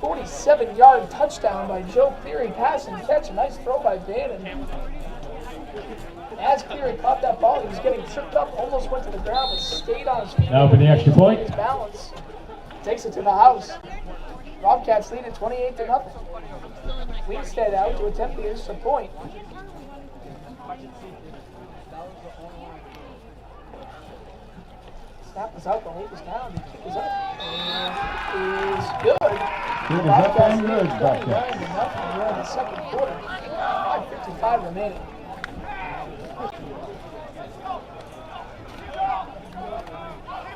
47-yard touchdown by Joe Cleary. Pass and catch. A nice throw by Bannon. As Cleary caught that ball, he was getting tripped up, almost went to the ground, but stayed on his feet. Now for the extra point. His balance. Takes it to the house. Bobcats lead at 28-0. Winstead out to attempt the extra point. Snap was out, the hold was down, the kick is up, and is good. Good is up and good, Bobcats. We're in the second quarter. 5:55 remaining.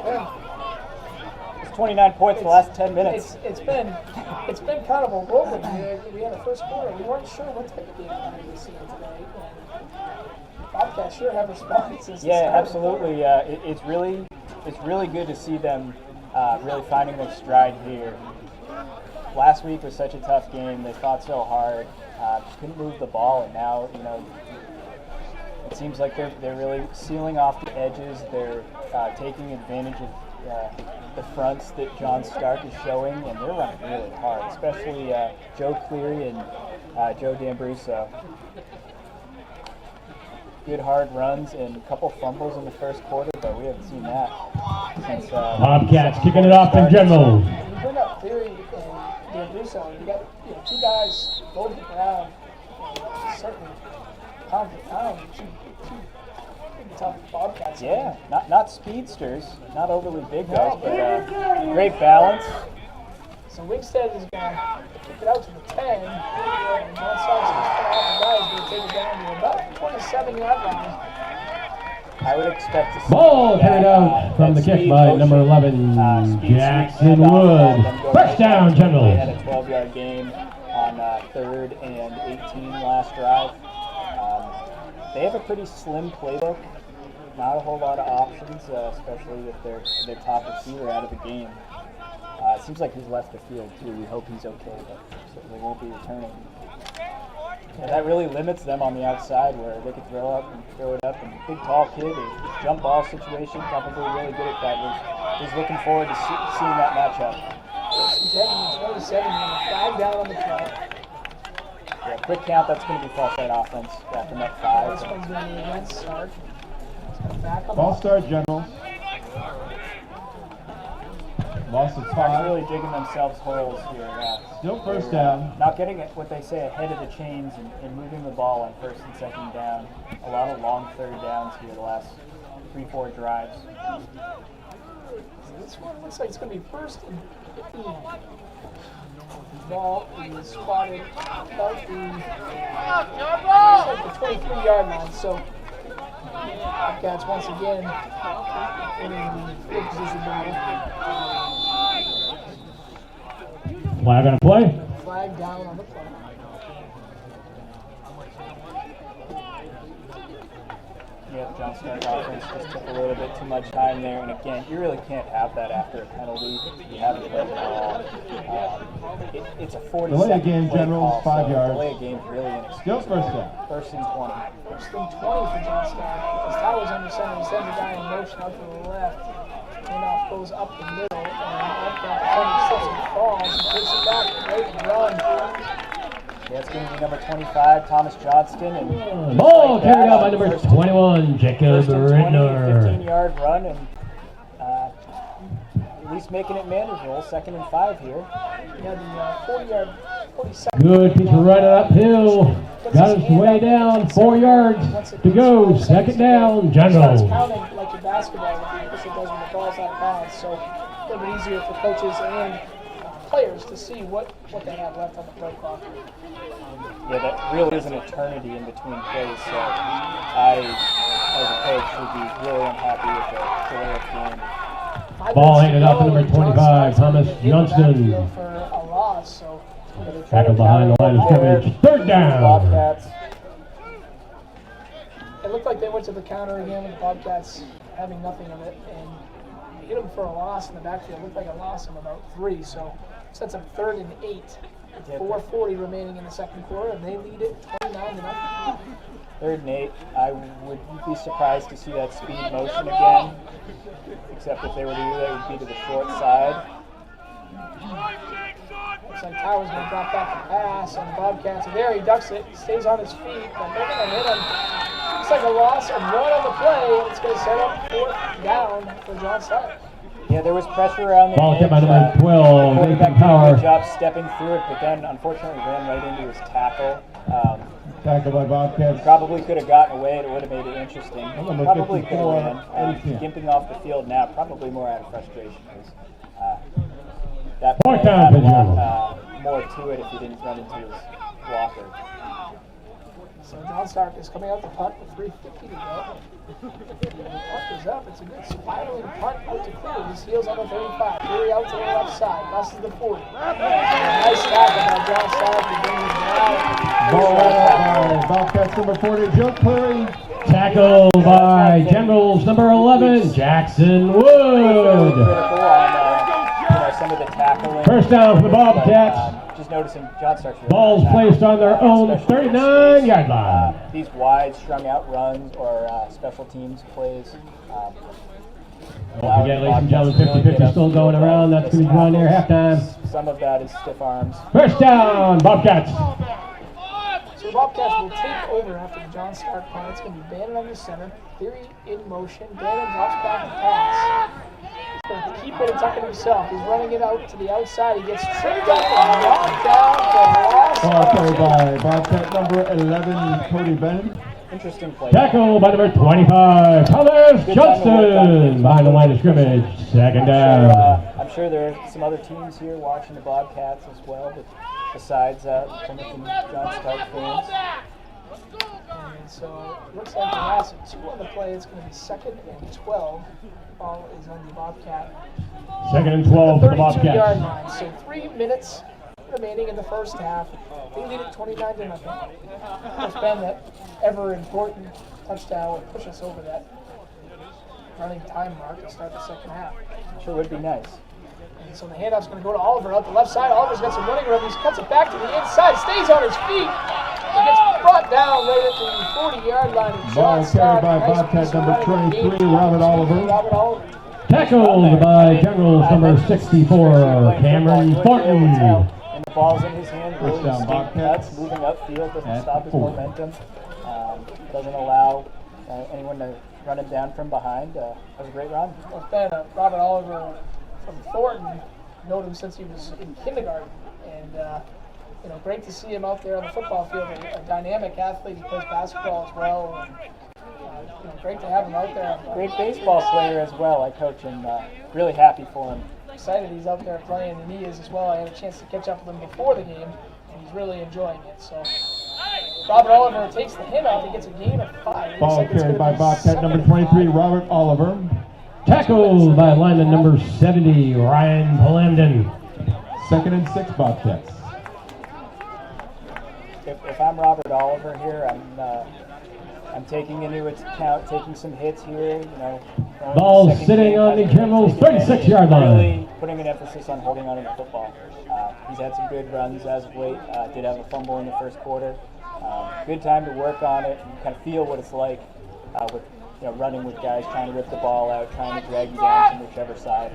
Well, It's 29 points in the last 10 minutes. It's been kind of a whirlwind here. We had the first quarter. We weren't sure what type of game we were going to be seeing today. Bobcats sure have responded since the start. Absolutely. It's really good to see them really finding their stride here. Last week was such a tough game. They fought so hard, just couldn't move the ball, and now it seems like they're really sealing off the edges. They're taking advantage of the fronts that John Stark is showing, and they're running really hard, especially Joe Cleary and Joe D'Ambrosio. Good hard runs and a couple fumbles in the first quarter, but we haven't seen that since Bobcats kicking it off in general. You bring up Cleary and D'Ambrosio, you got 2 guys both the ground, certainly pound for pound, two tough Bobcats. Yeah, not speedsters, not overly big guys, but great balance. So Wingstead is going to kick it out to the 10, and John Stark's going to take it down to about the 27-yard line. I would expect to see Ball carried out from the kick by number 11, Jackson Wood. First down, Generals. They had a 12-yard gain on 3rd and 18 last drive. They have a pretty slim playbook. Not a whole lot of options, especially with their top receiver out of the game. It seems like he's left the field too. We hope he's okay, but certainly won't be returning. And that really limits them on the outside, where they could throw it up, and big tall kid, a jump ball situation, probably really good at that. Was looking forward to seeing that matchup. He's heading to 27, and a flag down on the play. Yeah, quick count. That's going to be false side offense. Got them at 5. This one's going to be against Stark. Ball start, Generals. Loss of 5. Really digging themselves holes here. Still first down. Not getting it, what they say, ahead of the chains and moving the ball on 1st and 2nd down. A lot of long 3rd downs here the last 3-4 drives. This one looks like it's going to be 1st and 15. The ball is spotted about the 23-yard line. So Bobcats once again winning the field position battle. Flag on a play. Flag down on the play. Yeah, John Stark offense just took a little bit too much time there, and again, you really can't have that after a penalty. You haven't played the ball. It's a 40-second delay of game, Generals, 5 yards. Delay of game really inexcusable. Still first down. 1st and 20. 1st and 20 for John Stark. As Towers under center, he sends a guy in motion out to the left. Handoff goes up the middle, and Bobcat slips and falls and takes it back. Great run. Yeah, it's going to be number 25, Thomas Johnston. And ball carried out by number 21, Jacob Rittner. 15-yard run, and at least making it manageable. 2nd and 5 here. Yeah, the 40-yard, 42nd. Good piece of running uphill. Got his way down, 4 yards to go. 2nd down, Generals. It's counting like your basketball, like it does when the ball's out of bounds. So a little bit easier for coaches and players to see what they have left on the play clock. Yeah, that really is an eternity in between plays, so I, as a coach, would be really unhappy with the delay of game. Ball handed off to number 25, Thomas Johnston. For a loss, so tackled behind the line of scrimmage. 3rd down. Bobcats. It looked like they went to the counter again with the Bobcats having nothing of it, and hit them for a loss in the backfield. It looked like a loss of about 3, so sets up 3rd and 8. 4:40 remaining in the 2nd quarter, and they lead it 29-0. 3rd and 8. I would be surprised to see that speed motion again, except if they were to do that, it would be to the short side. Looks like Towers going to drop back the pass, and the Bobcats are there. He ducks it, stays on his feet, but they're going to hit him. Looks like a loss of 1 on the play, and it's going to set up 4th down for John Stark. Yeah, there was pressure around the ball edge. hit by number 12, Nathan Nathan Power. Power. Good job stepping through it, but then unfortunately ran right into his tackle. Tackled by Bobcats. Probably could have gotten away. It would have made it interesting. Number Probably could 54, have ran. Gimping off the field now, probably more out of frustration. That Fourth play down had a for lot more to it if he didn't run into his blocker. So John Stark is coming out the punt with 3:50 to go. The punt is up. It's a good spiraling punt out to clear. His heels on the 35. Cleary out to the left side. Busts the 40. Nice tackle by John Stark to bring him down. Ball right by Bobcats number 40, Joe Cleary. Tackled by Generals number 11, Jackson Wood. Critical on some of the tackling. First down for the Bobcats. Just noticing John Stark's Balls placed on their own 39-yard line. These wide strung out runs or special teams plays. Don't forget, ladies and gentlemen, 50-50 still going around. That's going to be drawn near halftime. Some of that is stiff arms. First down, Bobcats. So the Bobcats will take over after the John Stark punt. It's going to be Bannon under center. Cleary in motion. Bannon drops back and pass. He's going to keep it and tuck it himself. He's running it out to the outside. He gets tripped up and knocked down for a loss. Ball carried by Bobcat number 11, Cody Bennett. interesting play. Tackle by number 25, Thomas Johnston, behind the line of scrimmage, second down. I'm sure there are some other teams here watching the Bobcats as well, but besides Plymouth and John Stark fans. And so it looks like the last 2 on the play. It's going to be 2nd and 12. Ball is on the Bobcat. 2nd and 12 for the Bobcats. 32-yard line. So 3 minutes remaining in the first half. They lead it 29-0. It's been that ever important touchdown would push us over that running time mark to start the second half. Sure would be nice. And so the handoff's going to go to Oliver out the left side. Oliver's got some running room. He cuts it back to the inside, stays on his feet. He gets brought down right at the 40-yard line. Ball carried by Bobcat number 23, Robert Oliver. Tackled by Generals number 64, Cameron Thornton. And the ball's in his hand, really distinct cuts, moving upfield, doesn't stop his momentum, doesn't allow anyone to run him down from behind. That was a great run. Well, it's been Robert Oliver from Thornton. Known him since he was in kindergarten, and great to see him out there on the football field. A dynamic athlete. He plays basketball as well. And, great to have him out there. Great baseball player as well. I coach him. Really happy for him. Excited he's out there playing, and he is as well. I had a chance to catch up with him before the game, and he's really enjoying it. So Robert Oliver takes the hit off. He gets a gain of 5. Ball carried by Bobcat number 23, Robert Oliver. Tackled by lineman number 70, Ryan Palamden. 2nd and 6 Bobcats. If I'm Robert Oliver here, I'm taking into account taking some hits here. Ball sitting on the Generals' 36-yard line. Really putting an emphasis on holding on to the football. He's had some good runs as of late. Did have a fumble in the first quarter. Good time to work on it and kind of feel what it's like with running with guys trying to rip the ball out, trying to drag you down from whichever side.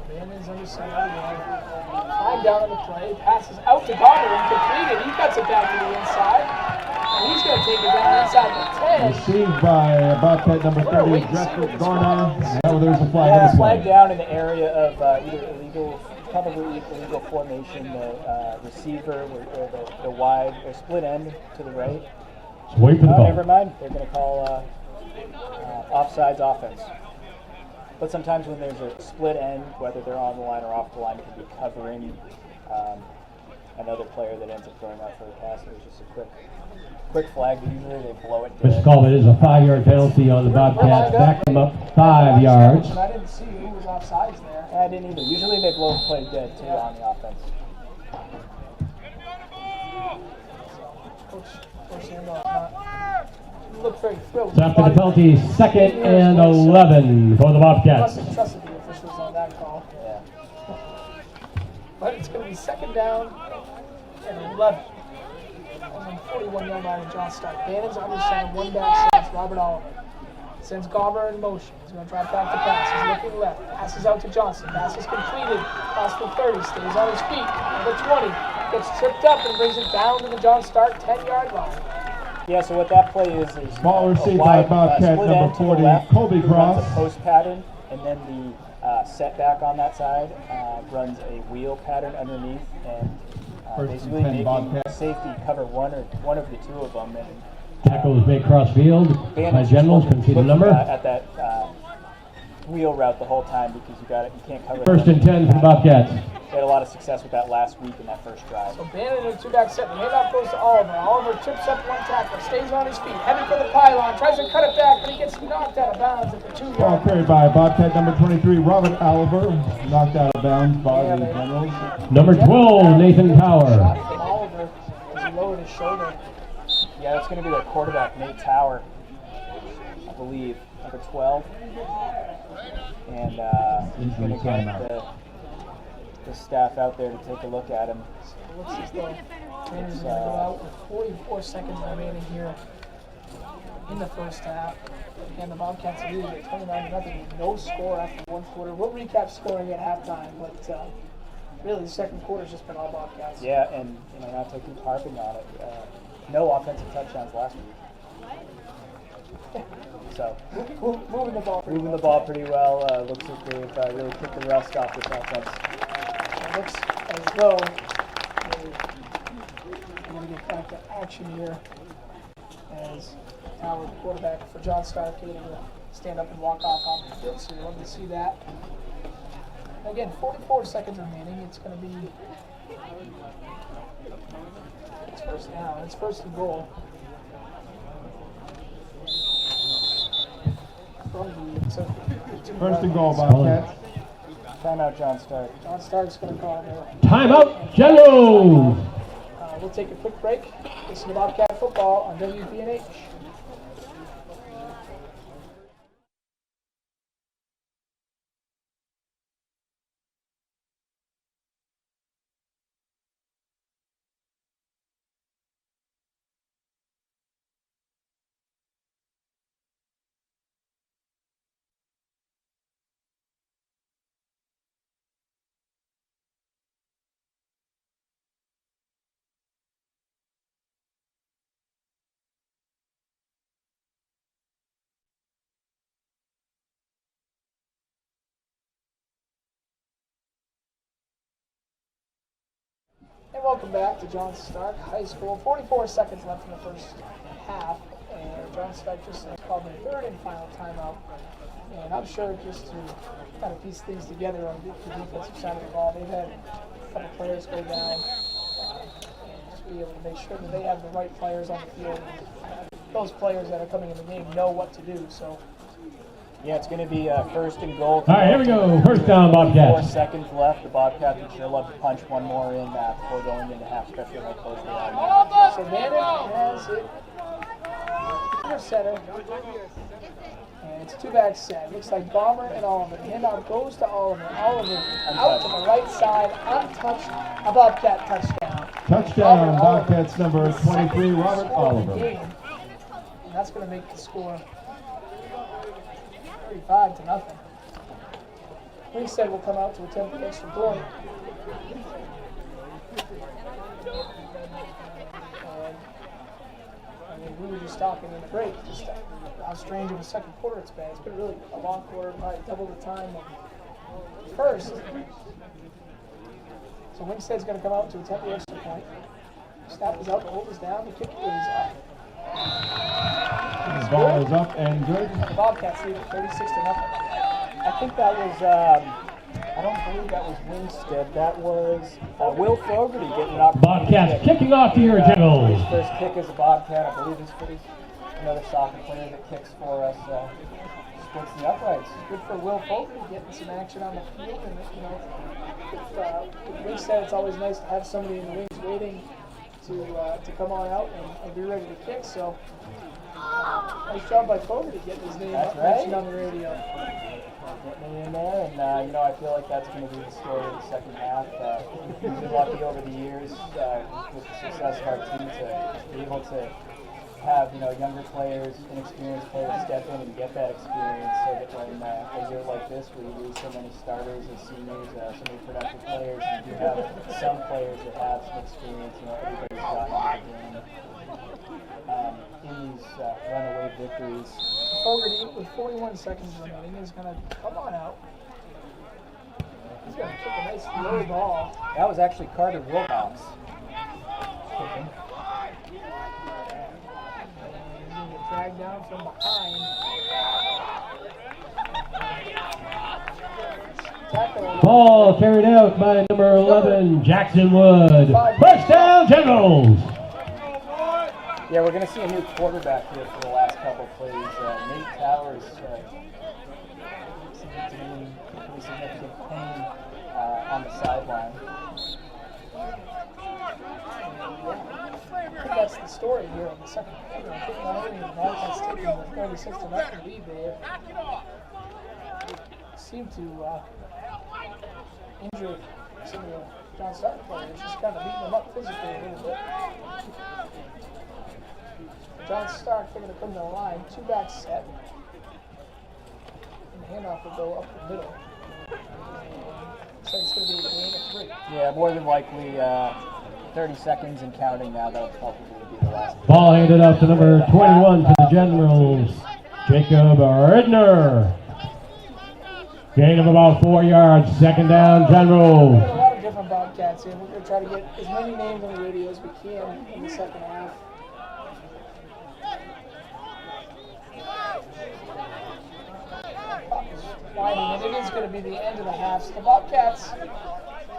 Bandon's under center. 5 down on the play. Passes out to Garner and completed. He cuts it back to the inside. And he's going to take it down inside the 10. Received by Bobcat number 30, Dresser Garner. Now there's a flag. Yeah, flag down in the area of either probably illegal formation, the receiver or the wide or split end to the right. Wait for the ball. Never mind. They're going to call offsides offense. But sometimes when there's a split end, whether they're on the line or off the line, it can be covering another player that ends up throwing out for the pass. It was just a quick flag, but usually they blow it dead. Mr. Coleman is a 5-yard penalty on the Bobcats. Back them up 5 yards. I didn't see who was offsides there. I didn't either. Usually they blow play dead too on the offense. Coach Sandal looked very thrilled. After the penalty, 2nd and 11 for the Bobcats. Must have trusted the officials on that call. Yeah. But it's going to be 2nd down and 11. On the 41-yard line of John Stark. Bannon's on the center, 1 back sends Robert Oliver. Sends Garber in motion. He's going to drop back to pass. He's looking left. Passes out to Johnson. Pass is completed. Pass for 30. Stays on his feet. Number 20. Gets tripped up and brings it down to the John Stark 10-yard line. Yeah, so what that play is ball a received wide, by Bobcat split number end to the 40, left, Colby who Cross. runs a post pattern, and then the setback on that side runs a wheel pattern underneath, and basically making safety cover one of the two of them. And tackle is made cross field by Generals. Can see the number. At that wheel route the whole time because you can't cover. 1st and 10 for the Bobcats. They had a lot of success with that last week in that first drive. So Bannon in a 2-back set. The handoff goes to Oliver. Oliver trips up 1 tackle, stays on his feet, headed for the pylon, tries to cut it back, but he gets knocked out of bounds at the 2-yard line. Ball carried by Bobcat number 23, Robert Oliver. Knocked out of bounds by the Generals. Number 12, Nathan Tower. Shot from Oliver as he lowered his shoulder. Yeah, that's going to be their quarterback, Nate Tower, I believe, number 12. And he's going to get the staff out there to take a look at him. So it looks as though Bannon is going to go out with 44 seconds remaining here in the first half. And the Bobcats lead at 29-0. No score after 1 quarter. We'll recap scoring at halftime, but really the second quarter's just been all Bobcats. Yeah, and not to keep harping on it, no offensive touchdowns last week. So moving the ball pretty well. Looks like they've really kicked the rust off this offense. It looks as though they're going to get back to action here as Tower, the quarterback for John Stark, able to stand up and walk off on the field, so you're able to see that. Again, 44 seconds remaining. It's going to be it's first down. It's first and goal. First and goal, Bobcats. Timeout, John Stark. John Stark's going to call there. Timeout, Generals. We'll take a quick break. Listen to Bobcat football on WPNH. And welcome back to John Stark High School. 44 seconds left in the first half, and John Stark just called their third and final timeout. And I'm sure just to kind of piece things together on the defensive side of the ball, they've had a couple players go down, and just be able to make sure that they have the right players on the field. Those players that are coming in the game know what to do. So. Yeah, it's going to be first and goal. All right, here we go. First down, Bobcats. 4 seconds left. The Bobcats would sure love to punch one more in before going into half, especially how close they are now. So Bannon has it under center. And it's two-back set. Looks like Bomber and Oliver. The handout goes to Oliver. Oliver out to the right side, untouched. A Bobcat touchdown. Touchdown, Bobcats number 23, Robert Oliver. And that's going to make the score 35-0. Winstead will come out to attempt the extra point. And we were just talking in the break, just how strange of a second quarter it's been. It's been really a long quarter, probably double the time of first. So Winstead's going to come out to attempt the extra point. Snap is up, the hold is down, the kick is up. The ball is up and good. The Bobcats lead at 36-0. I think that was, I don't believe that was Winstead. That was Will Fogarty getting an opportunity. Bobcats kicking off here, Generals. His first kick as a Bobcat. I believe he's another soccer player that kicks for us. Splits the uprights. Good for Will Fogarty getting some action on the field. And, you know, with Winstead, it's always nice to have somebody in the wings waiting to come on out and be ready to kick. So, nice job by Fogarty getting his name mentioned on the radio. Getting in there, and you know, I feel like that's going to be the story of the second half. We've been lucky over the years with the success of our team to be able to have, you know, younger players, inexperienced players step in and get that experience, so that when a year like this where you lose so many starters and seniors, so many productive players, and you do have some players that have some experience, you know, everybody's gotten into the game in these runaway victories. Fogarty, with 41 seconds remaining, is going to come on out. He's going to kick a nice low ball. That was actually Carter Wilcox kicking. Dragged down from behind. Ball carried out by number 11, Jackson Wood. First down, Generals. Yeah, we're going to see a new quarterback here for the last couple of plays. Nate Towers seems to be in pretty significant pain on the sideline. I think that's the story here in the second quarter. I think not only the Bobcats taking the 36-0 lead, they seem to injure some of the John Stark players, just kind of beating them up physically a little bit. John Stark, they're going to come to the line, two-back set, and the handoff will go up the middle. So it's going to be a gain of 3. Yeah, more than likely 30 seconds and counting now. That'll probably be the last. Ball handed up to number 21 for the Generals, Jacob Ridner. Gain of about 4 yards, second down, Generals. We have a lot of different Bobcats in. We're going to try to get as many names on the radio as we can in the second half. is going to be the end of the half. So the Bobcats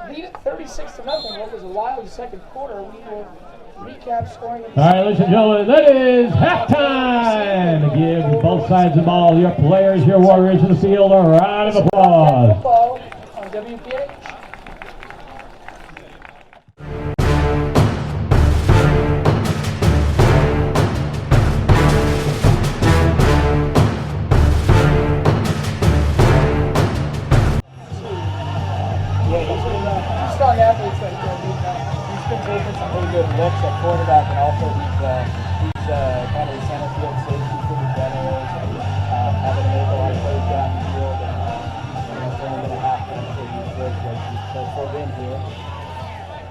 lead it 36-0. What was a wild second quarter. We will recap scoring. All right, ladies and gentlemen, that is halftime. Give both sides of the ball, your players, your warriors in the field, a round of applause. Football on WPH. Strong athletes right there. He's been taking some really good looks at quarterback, and also he's kind of the center field safety for the Generals, and having made a lot of plays down the field, and it's only been a half time for these good, but he's so in here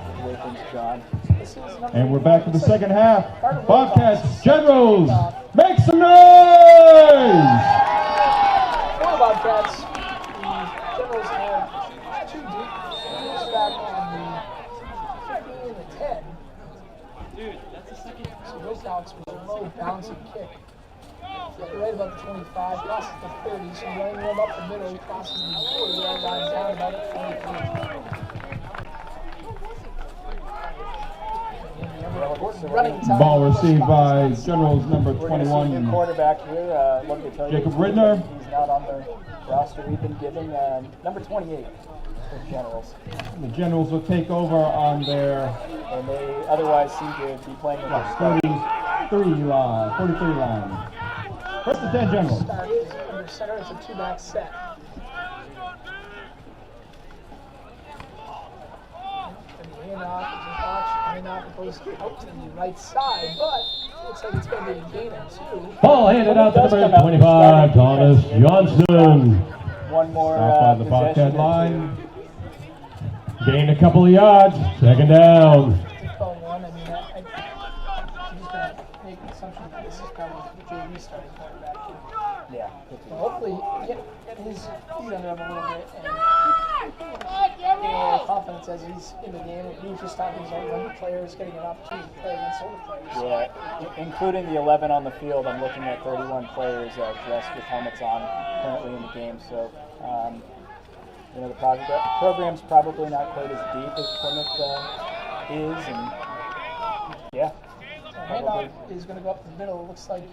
with the way things gone. And we're back to the second half. Bobcats, Generals, make some noise! For the Bobcats, the Generals have two deep back on the 15 and the 10. So this Alex was a low bouncing kick. Right about the 25, crosses the 30, so running him up the middle, crosses the 40, yard line down about the 23. Running time. Ball received by Generals number 21. Quarterback here, Jacob Ridner. He's not on the roster we've been given. Number 28 for Generals. The Generals will take over on their and they otherwise seem to be playing with 43 line. First and 10 Generals. Start is under center. It's a two-back set. Handoff goes out to the right side, but it looks like it's going to be a gain of two. Ball handed out to number 25, Thomas Johnson. One more by the Bobcat line. Gained a couple of yards. Second down. Ball one. I mean, I'm just going to make an assumption that this is probably the JV starting quarterback. Yeah. So hopefully get his feet under him a little bit and confidence as he's in the game. He was just talking to young players, getting an opportunity to play against older players. Yeah, including the 11 on the field. I'm looking at 31 players dressed with helmets on currently in the game. So, the program's probably not quite as deep as Plymouth is, and yeah. Handoff is going to go up the middle. It looks like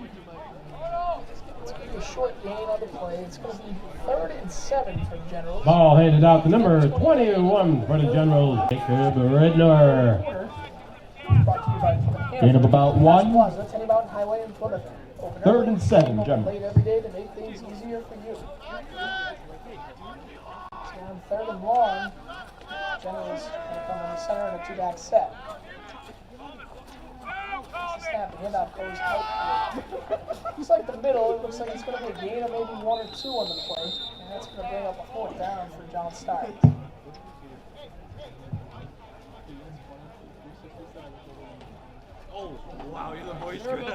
it's going to be a short gain on the play. It's going to be 3rd and 7 for the Generals. Ball handed out to number 21 for the Generals, Jacob Ridner. Brought to you by Plymouth. Gain of about 1. That's Tenny Mountain Highway in Plymouth. 3rd and 7 Generals. Played every day to make things easier for you. So on 3rd and long, Generals going to come in the center in a two-back set. Snap, the handoff goes out. Looks like the middle. It looks like it's going to be a gain of maybe 1 or 2 on the play. And that's going to bring up a 4th down for John Stark. Oh, wow, you're the voice. We're going to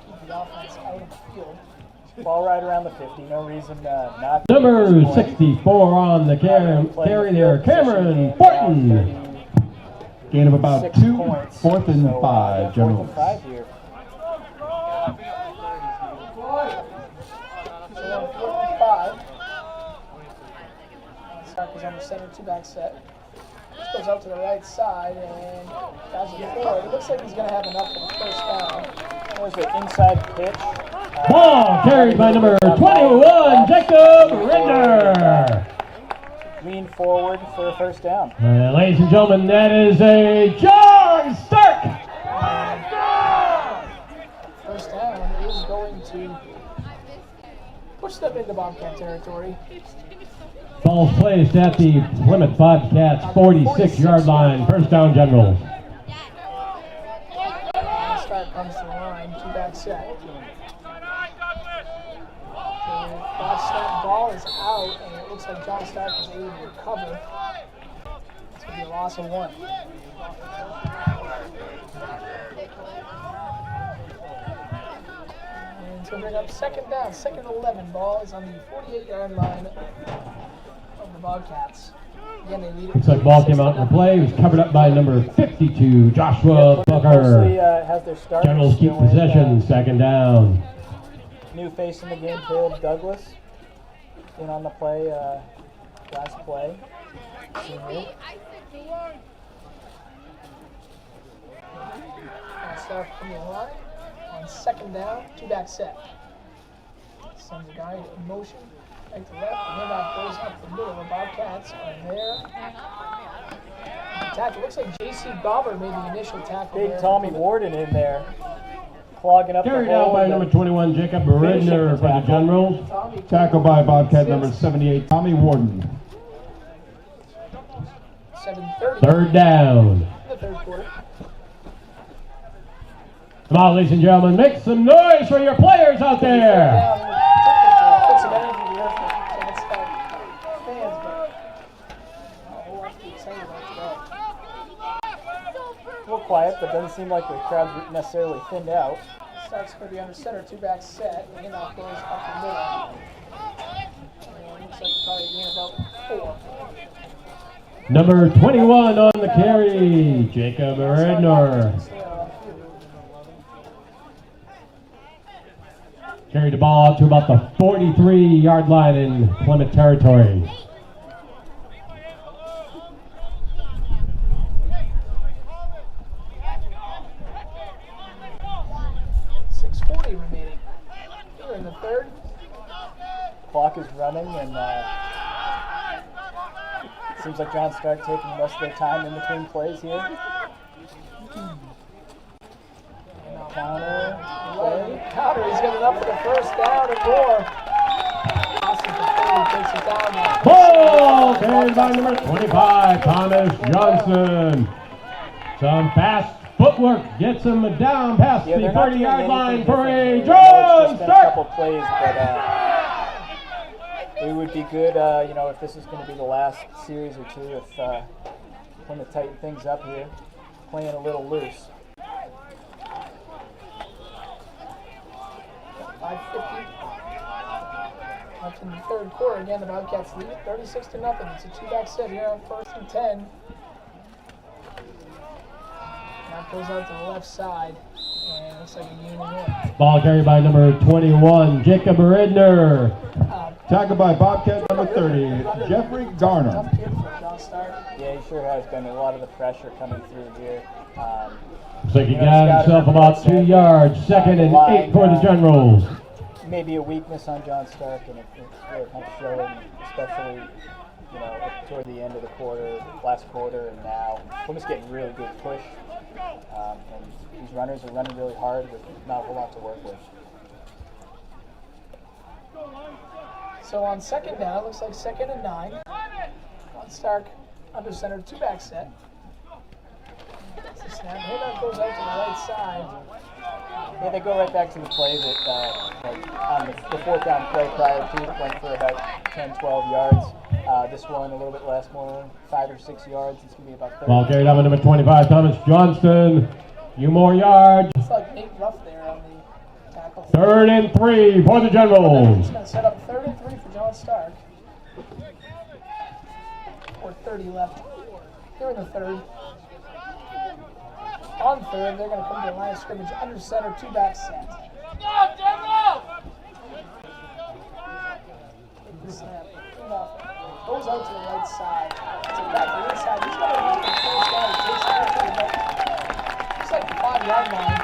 keep the offense out of the field. Ball right around the 50. No reason not. Number 64 on the carry there, Cameron Fortin. Gain of about 6 2, points. 4th and 5 Generals. 4th and 5 here. So on 4th and 5. Stark is on the center two-back set. This goes out to the right side and guys it forward. It looks like he's going to have enough for the first down. There's an inside pitch. Ball carried by number 21, Jacob Ridner. Lean forward for a first down. Ladies and gentlemen, that is a John Stark. First down is going to push them into Bobcat territory. Ball's placed at the Plymouth Bobcats 46-yard line. First down, Generals. Stark comes to the line, two-back set. That ball is out, and it looks like John Stark is able to recover. It's going to be a loss of 1. And it's going to bring up second down. Second and 11. Ball is on the 48-yard line of the Bobcats. Again, they lead it. Looks like ball came out in the play. It was covered up by number 52, Joshua Booker. Has their starters Generals keep possession. Second down. New face in the game, Caleb Douglas. in on the play, last play. Senior. Start from the line on second down, 2-back set. Sends a guy in motion, right to left, and handoff goes up the middle. The Bobcats are there. Tackle. Looks like J.C. Bobber made the initial tackle. Big Tommy Warden in there, clogging up Carried the hole. out by number 21, Jacob Ridner for the Generals. Tackle by Bobcat number 78, Tommy Warden. 7:30. Third down. In the third quarter. Come on, ladies and gentlemen, make some noise for your players out there. Put some energy to work with. So it's fans, but a whole lot to be excited about today. A little quiet, but doesn't seem like the crowd's necessarily thinned out. Starts going to be under center, 2-back set. The handoff goes up the middle. And it looks like probably a gain about 4. Number 21 on the carry, Jacob Ridner. Carried the ball out to about the 43-yard line in Plymouth territory. .640 remaining. Here in the third. Clock is running, and seems like John Stark taking most of their time in between plays here. Counter. Counter, he's got it up for the first down and more. Austin takes it down now. Ball carried by number 25, Thomas Johnson. Some fast footwork gets him down past the 30-yard line for a John Stark. A couple plays, but it would be good, you know, if this is going to be the last series or two, if want to tighten things up here, playing a little loose. 5:50 left in the third quarter. Again, the Bobcats lead 36-0. It's a 2-back set here on 1st and 10. That goes out to the left side, and it looks like a gain and 1. Ball carried by number 21, Jacob Ridner. Tackled by Bobcat number 30, Jeffrey Garner. Tough kid for John Stark. Yeah, he sure has been. A lot of the pressure coming through here. Looks like he got himself about 2 yards. 2nd and 8 for the Generals. Maybe a weakness on John Stark, and it's really kind of showing, especially, you know, toward the end of the quarter, last quarter, and now. Plymouth's getting really good push, and these runners are running really hard with not a whole lot to work with. So on second down, it looks like 2nd and 9. John Stark under center, 2-back set. That's the snap. Handoff goes out to the right side. Yeah, they go right back to the play that, like on the 4th down play prior to it, went for about 10, 12 yards. This one a little bit less, more 5 or 6 yards. It's going to be about 30. Ball carried out by number 25, Thomas Johnston. Few more yards. It's like Nate Ruff there on the tackle. 3rd and 3 for the Generals. He's going to set up 3rd and 3 for John Stark. 4:30 left here in the third. On third, they're going to come to the line of scrimmage under center, 2-back set. The snap. Goes out to the right side. It's back to the inside. He's going to lead the first down. It's like the 5-yard line.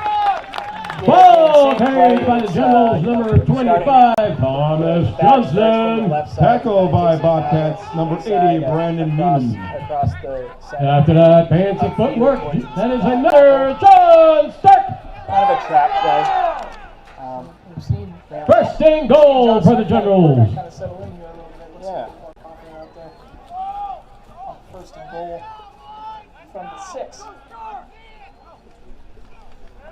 Ball carried by the Generals, number 25, Thomas Johnson. Tackle by Bobcats, number 80, Brandon Neiman. Across the center. After that, fancy footwork. That is another John Stark. Kind of a trap play. We've seen 1st and goal for the Generals. kind of settle in here a little bit. Looks a bit more confident out there. On 1st and goal from the 6.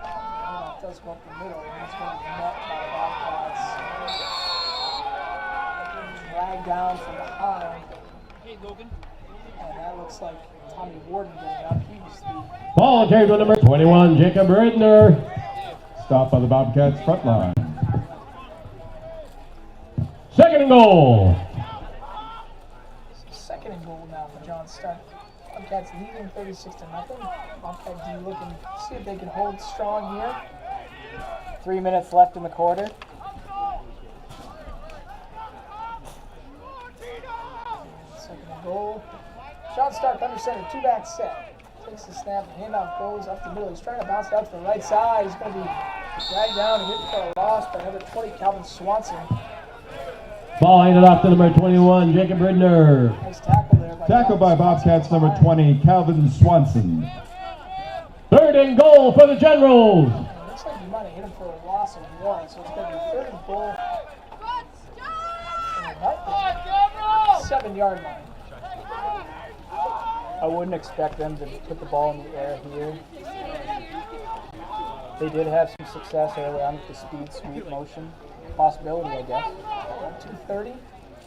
It does go up the middle, and it's going to be met by the Bobcats. Dragged down from behind. And that looks like Tommy Warden getting up. He was the Ball carried by number 21, Jacob Ridner. Stopped by the Bobcats front line. 2nd and goal. 2nd and goal now for John Stark. Bobcats leading 36-0. Bobcat D looking to see if they can hold strong here. 3 minutes left in the quarter. goal. John Stark under center, 2-back set. Takes the snap, handoff goes up the middle. He's trying to bounce it out to the right side. He's going to be dragged down and hit for a loss by number 20, Calvin Swanson. Ball handed off to number 21, Jacob Ridner. Nice tackle there. Tackle by Bobcats number 20, Calvin Swanson. 3rd and goal for the Generals. Looks like he might have hit him for a loss of 1, so it's going to be 3rd and goal. 7-yard line. I wouldn't expect them to put the ball in the air here. They did have some success early on with the speed sweep motion. Possibility, I guess. 2:30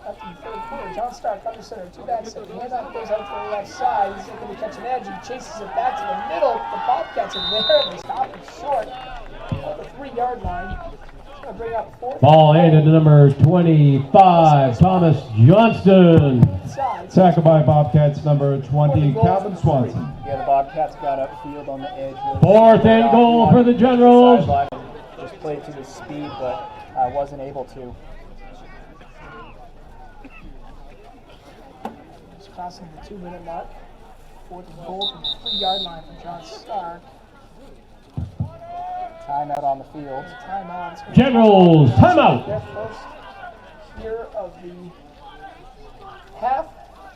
up in the 3rd quarter. John Stark under center, 2-back set. The handoff goes out to the left side. He's looking to catch an edge. He chases it back to the middle. The Bobcats are there. They stop him short at the 3-yard line. He's going to bring up 4th. Ball handed to number 25, Thomas Johnston. Tackle by Bobcats number 20, Calvin Swanson. Yeah, the Bobcats got upfield on the edge. 4th and goal for the Generals. Just played to the speed, but wasn't able to. Just crossing the 2-minute mark. 4th and goal from the 3-yard line from John Stark. Timeout on the field. Timeout. Generals, timeout. Their first here of the half.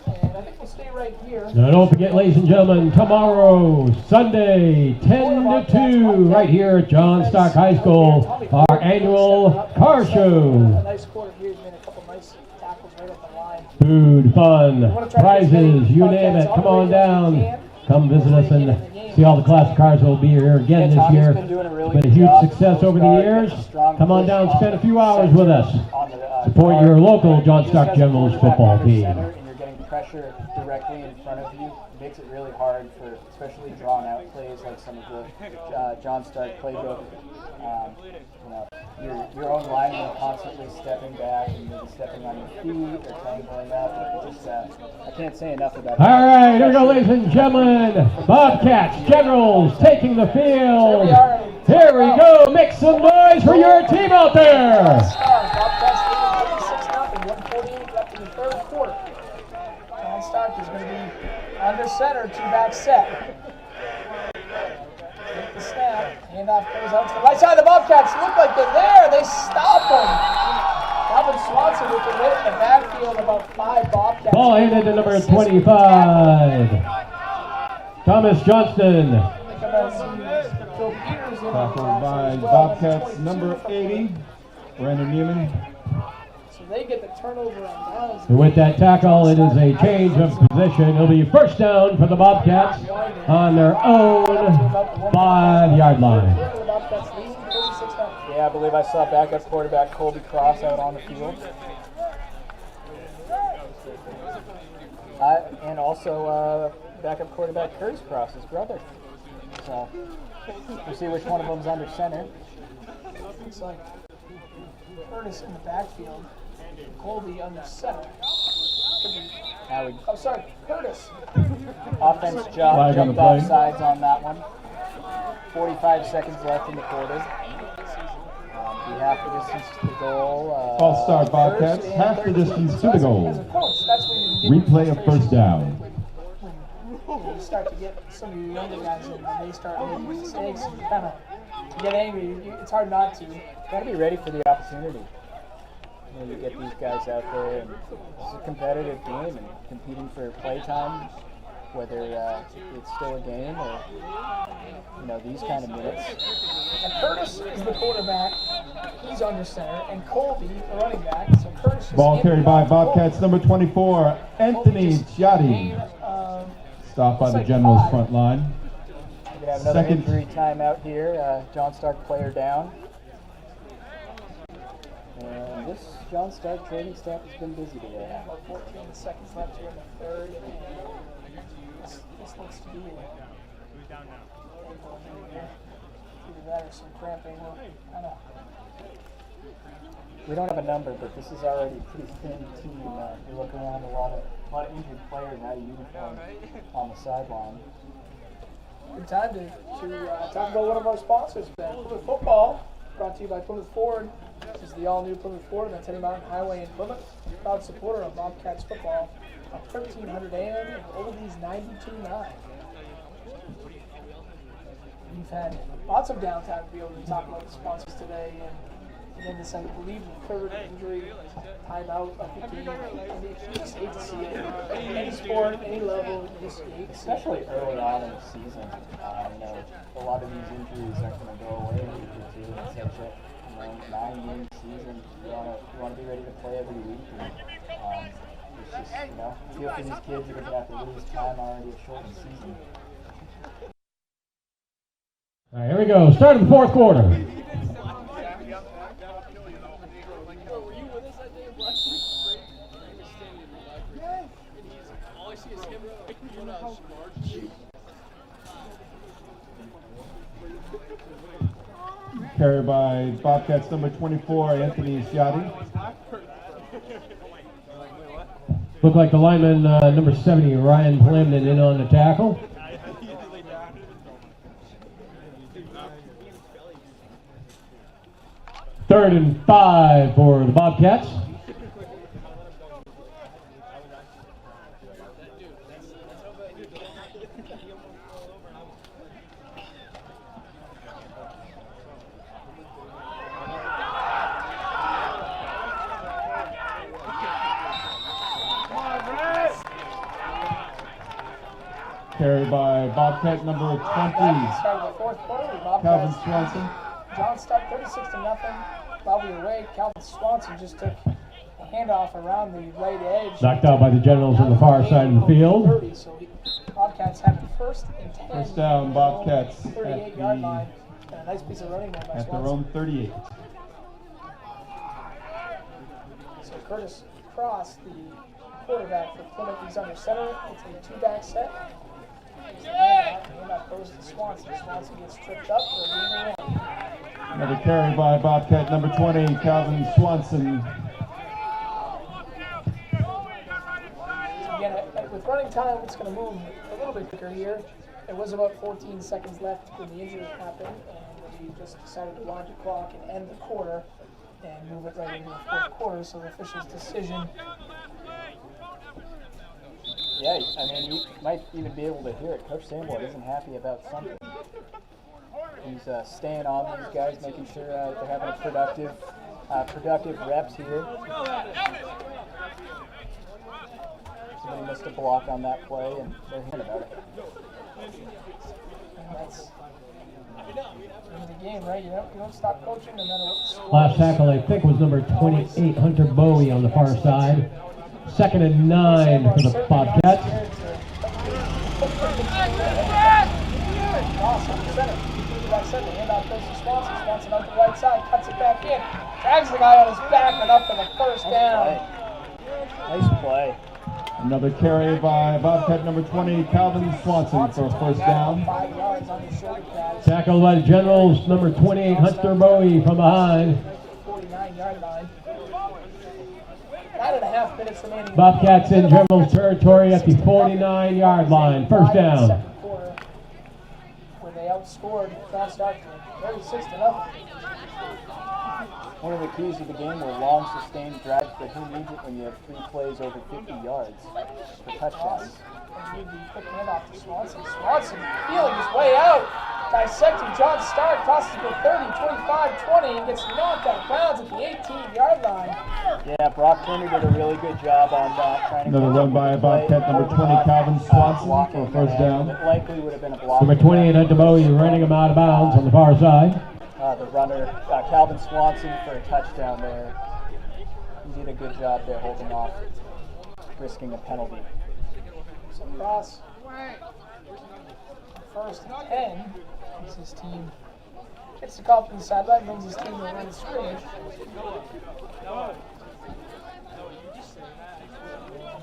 And I think we'll stay right here. Now don't forget, ladies and gentlemen, tomorrow, Sunday, 10 to 2, right here at John Stark High School, our annual car show. Nice quarter here. He's made a couple nice tackles right up the line. Food, fun, prizes, you name it. Come on down. Come visit us and see all the classic cars that will be here again this year. It's been a huge success over the years. Come on down, spend a few hours with us. Support your local John Stark Generals football team. Pressure directly in front of you makes it really hard for especially drawn out plays like some of the John Stark playbook. Your own lineman constantly stepping back and maybe stepping on your feet or tangling up. I can't say enough about it. All right, here we go, ladies and gentlemen. Bobcats, Generals taking the field. Here we go. Make some noise for your team out there. Bobcats leading 36-0, 1:48 left in the 3rd quarter. Stark is going to be under center, 2-back set. Take the snap, handoff goes out to the right side. The Bobcats look like they're there. They stop them. Calvin Swanson with the hit in the backfield, about 5 Bobcats. Ball handed to number 25, Thomas Johnston. Tackled by Bobcats number 80, Brandon Newman. They get the turnover on downs. With that tackle, it is a change of position. It'll be first down for the Bobcats on their own 5-yard line. Yeah, I believe I saw backup quarterback Colby Cross out on the field. And also backup quarterback Curtis Cross, his brother. So we'll see which one of them's under center. Looks like Curtis in the backfield. Colby under center. Curtis. Offense job, jumped off sides on that one. 45 seconds left in the quarter. Half the distance to the goal. False start, Bobcats. Half the distance to the goal. Replay of first down. You start to get some of your younger guys in, and they start making mistakes, and you kind of get angry. It's hard not to. Got to be ready for the opportunity. You get these guys out there, and it's a competitive game, and competing for play time, whether it's still a game or these kind of minutes. And Curtis is the quarterback. He's under center, and Colby the running back. So Curtis is ball carried by Bobcats number 24, Anthony Giotti. Stopped by the Generals front line. We're gonna have another injury timeout here. John Stark player down. And this John Stark training staff has been busy today. About 14 seconds left here in the 3rd. This looks to be either that or some cramping. We don't have a number, but this is already a pretty thin team. You look around, a lot of injured players out of uniform on the sideline. Good time to talk about one of our sponsors, Plymouth Football, brought to you by Plymouth Ford. This is the all-new Plymouth Ford on Teddy Mountain Highway in Plymouth. Proud supporter of Bobcats football on 1300 AM and Oldies 92.9. We've had lots of downtime to be able to talk about the sponsors today, and again, this, I believe, the third injury timeout of the game. And you just hate to see it. Any sport, any level, you just hate to see it. Especially early on in the season. A lot of these injuries aren't going to go away in week or two. It's such a 9-game season. You want to be ready to play every week. And, it's just, feel for these kids are going to have to lose time already a shortened season. All right, here we go. Start of the fourth quarter. Carried by Bobcats number 24, Anthony Sciatti. Looked like the lineman number 70, Ryan Plamden, in on the tackle. Third and 5 for the Bobcats. Carried by Bobcat number 20, Calvin Swanson. John Stark 36-0. Bobby away. Calvin Swanson just took a handoff around the right edge. Knocked out by the Generals on the far side of the field. 30, so Bobcats have it first and 10. First down, Bobcats 38-yard line. And a nice piece of running there by at Swanson. their own 38. So Curtis Cross, the quarterback for Plymouth, he's under center. It's a two-back set. Handoff goes to Swanson. Swanson gets tripped up for a gain of 1. Another carry by Bobcat number 20, Calvin Swanson. So again, with running time, it's going to move a little bit quicker here. There was about 14 seconds left when the injury happened, and we just decided to wind the clock and end the quarter and move it right into the fourth quarter. So the official's decision. Yeah, you might even be able to hear it. Coach Sanborn isn't happy about something. He's staying on these guys, making sure they're having a productive reps here. Somebody missed a block on that play, and they're hearing about it. And that's the game, right? You don't stop coaching no matter what the score Last is. tackle, I think, was number 28, Hunter Bowie, on the far side. 2nd and 9 for the Bobcats. The handoff goes to Swanson. Swanson out the right side, cuts it back in, drags the guy on his back, enough for the first down. Nice play. Another carry by Bobcat number 20, Calvin Swanson for a first down. 5 yards on his shoulder pads. Tackled by the Generals, number 28, Hunter Bowie, from behind. 49-yard line. 9.5 minutes remaining. Bobcats in Generals territory at the 49-yard line. First down. Second quarter, where they outscored John Stark 36-0. One of the keys of the game were long sustained drives, but who needs it when you have 3 plays over 50 yards for touchdowns? And you the quick handoff to Swanson. Swanson feeling his way out, dissecting John Stark, tosses to 30, 25, 20, and gets knocked out of bounds at the 18-yard line. Yeah, Brock Turner did a really good job on that. Trying to Another run by Bobcat number 20, Calvin Swanson for a first down. It likely would have been a block. Number 28, Hunter Bowie, running him out of bounds on the far side. The runner, Calvin Swanson, for a touchdown there. He did a good job there holding off, risking a penalty. So Cross, first and 10, as his team gets the call from the sideline, brings his team to the line of scrimmage. It's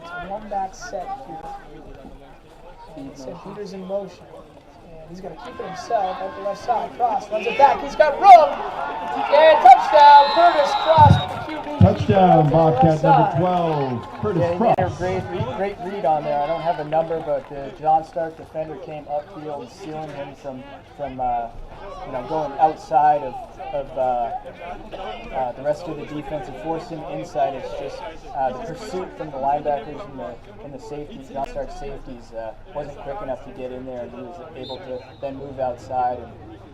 a one-back set here. St. Peter's in motion. And he's going to keep it himself at the left side. Cross runs it back. He's got room. And touchdown, Curtis Cross with the QB. Touchdown, Bobcat number 12, Curtis Yeah, he Cross. made a great read on there. I don't have a number, but the John Stark defender came upfield, sealing him from going outside of of the rest of the defense and forcing inside. It's just the pursuit from the linebackers and the safeties, John Stark's safeties, wasn't quick enough to get in there, and he was able to then move outside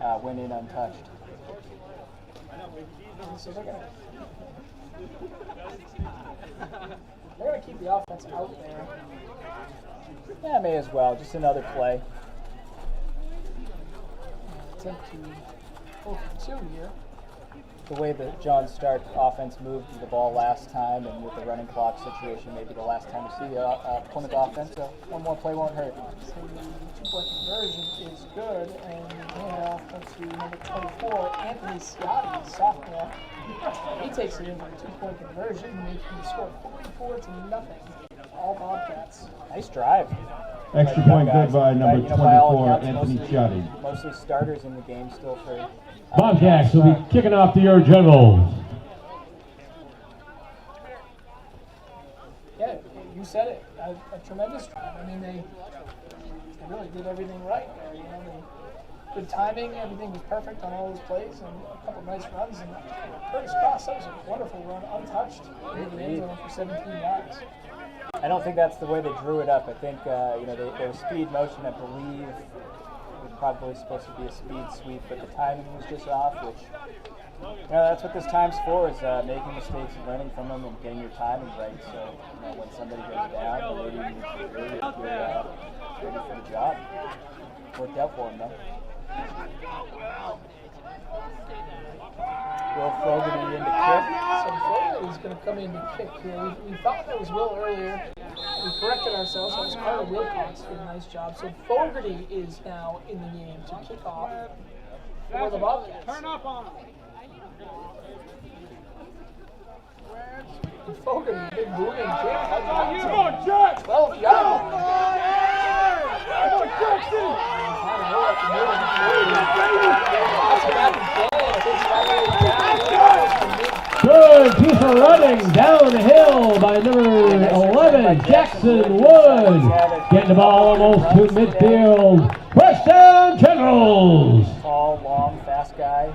and went in untouched. So they're gonna keep the offense out there. Yeah, may as well. Just another play. Attempt to go for 2 here. The way that John Stark offense moved the ball last time, and with the running clock situation, maybe the last time we see Plymouth offense. So one more play won't hurt. So the 2-point conversion is good, and hand off to number 24, Anthony Sciotti, sophomore. He takes it in for a 2-point conversion, making the score 44-0. All Bobcats. Nice drive. Extra point good by number 24, Anthony Sciotti. Mostly starters in the game still for Bobcats will be kicking off the Weare Generals. Yeah, you said it. A tremendous drive. I mean, they really did everything right there. You know, good timing. Everything was perfect on all those plays, and a couple nice runs. And Curtis Cross, that was a wonderful run, untouched, in the end zone for 17 yards. I don't think that's the way they drew it up. I think there was speed motion. I believe it was probably supposed to be a speed sweep, but the timing was just off. Which that's what this time's for: is making mistakes and learning from them and getting your timing right. So when somebody goes down, the lady needs to be ready for the job. Worked out for him though. Will Fogarty in the kick. So Fogarty's going to come in to kick here. We thought that was Will earlier. We corrected ourselves. That was Carter Wilcox did a nice job. So Fogarty is now in the game to kick off for the Bobcats. Turn up on him. And Fogarty, big moving kick. Come on, Jack! 12 yards. Come on, Jackson! Good piece of running down the hill by number 11, Jackson Wood. Getting the ball almost to midfield. First down, Generals. Tall, long, fast guy.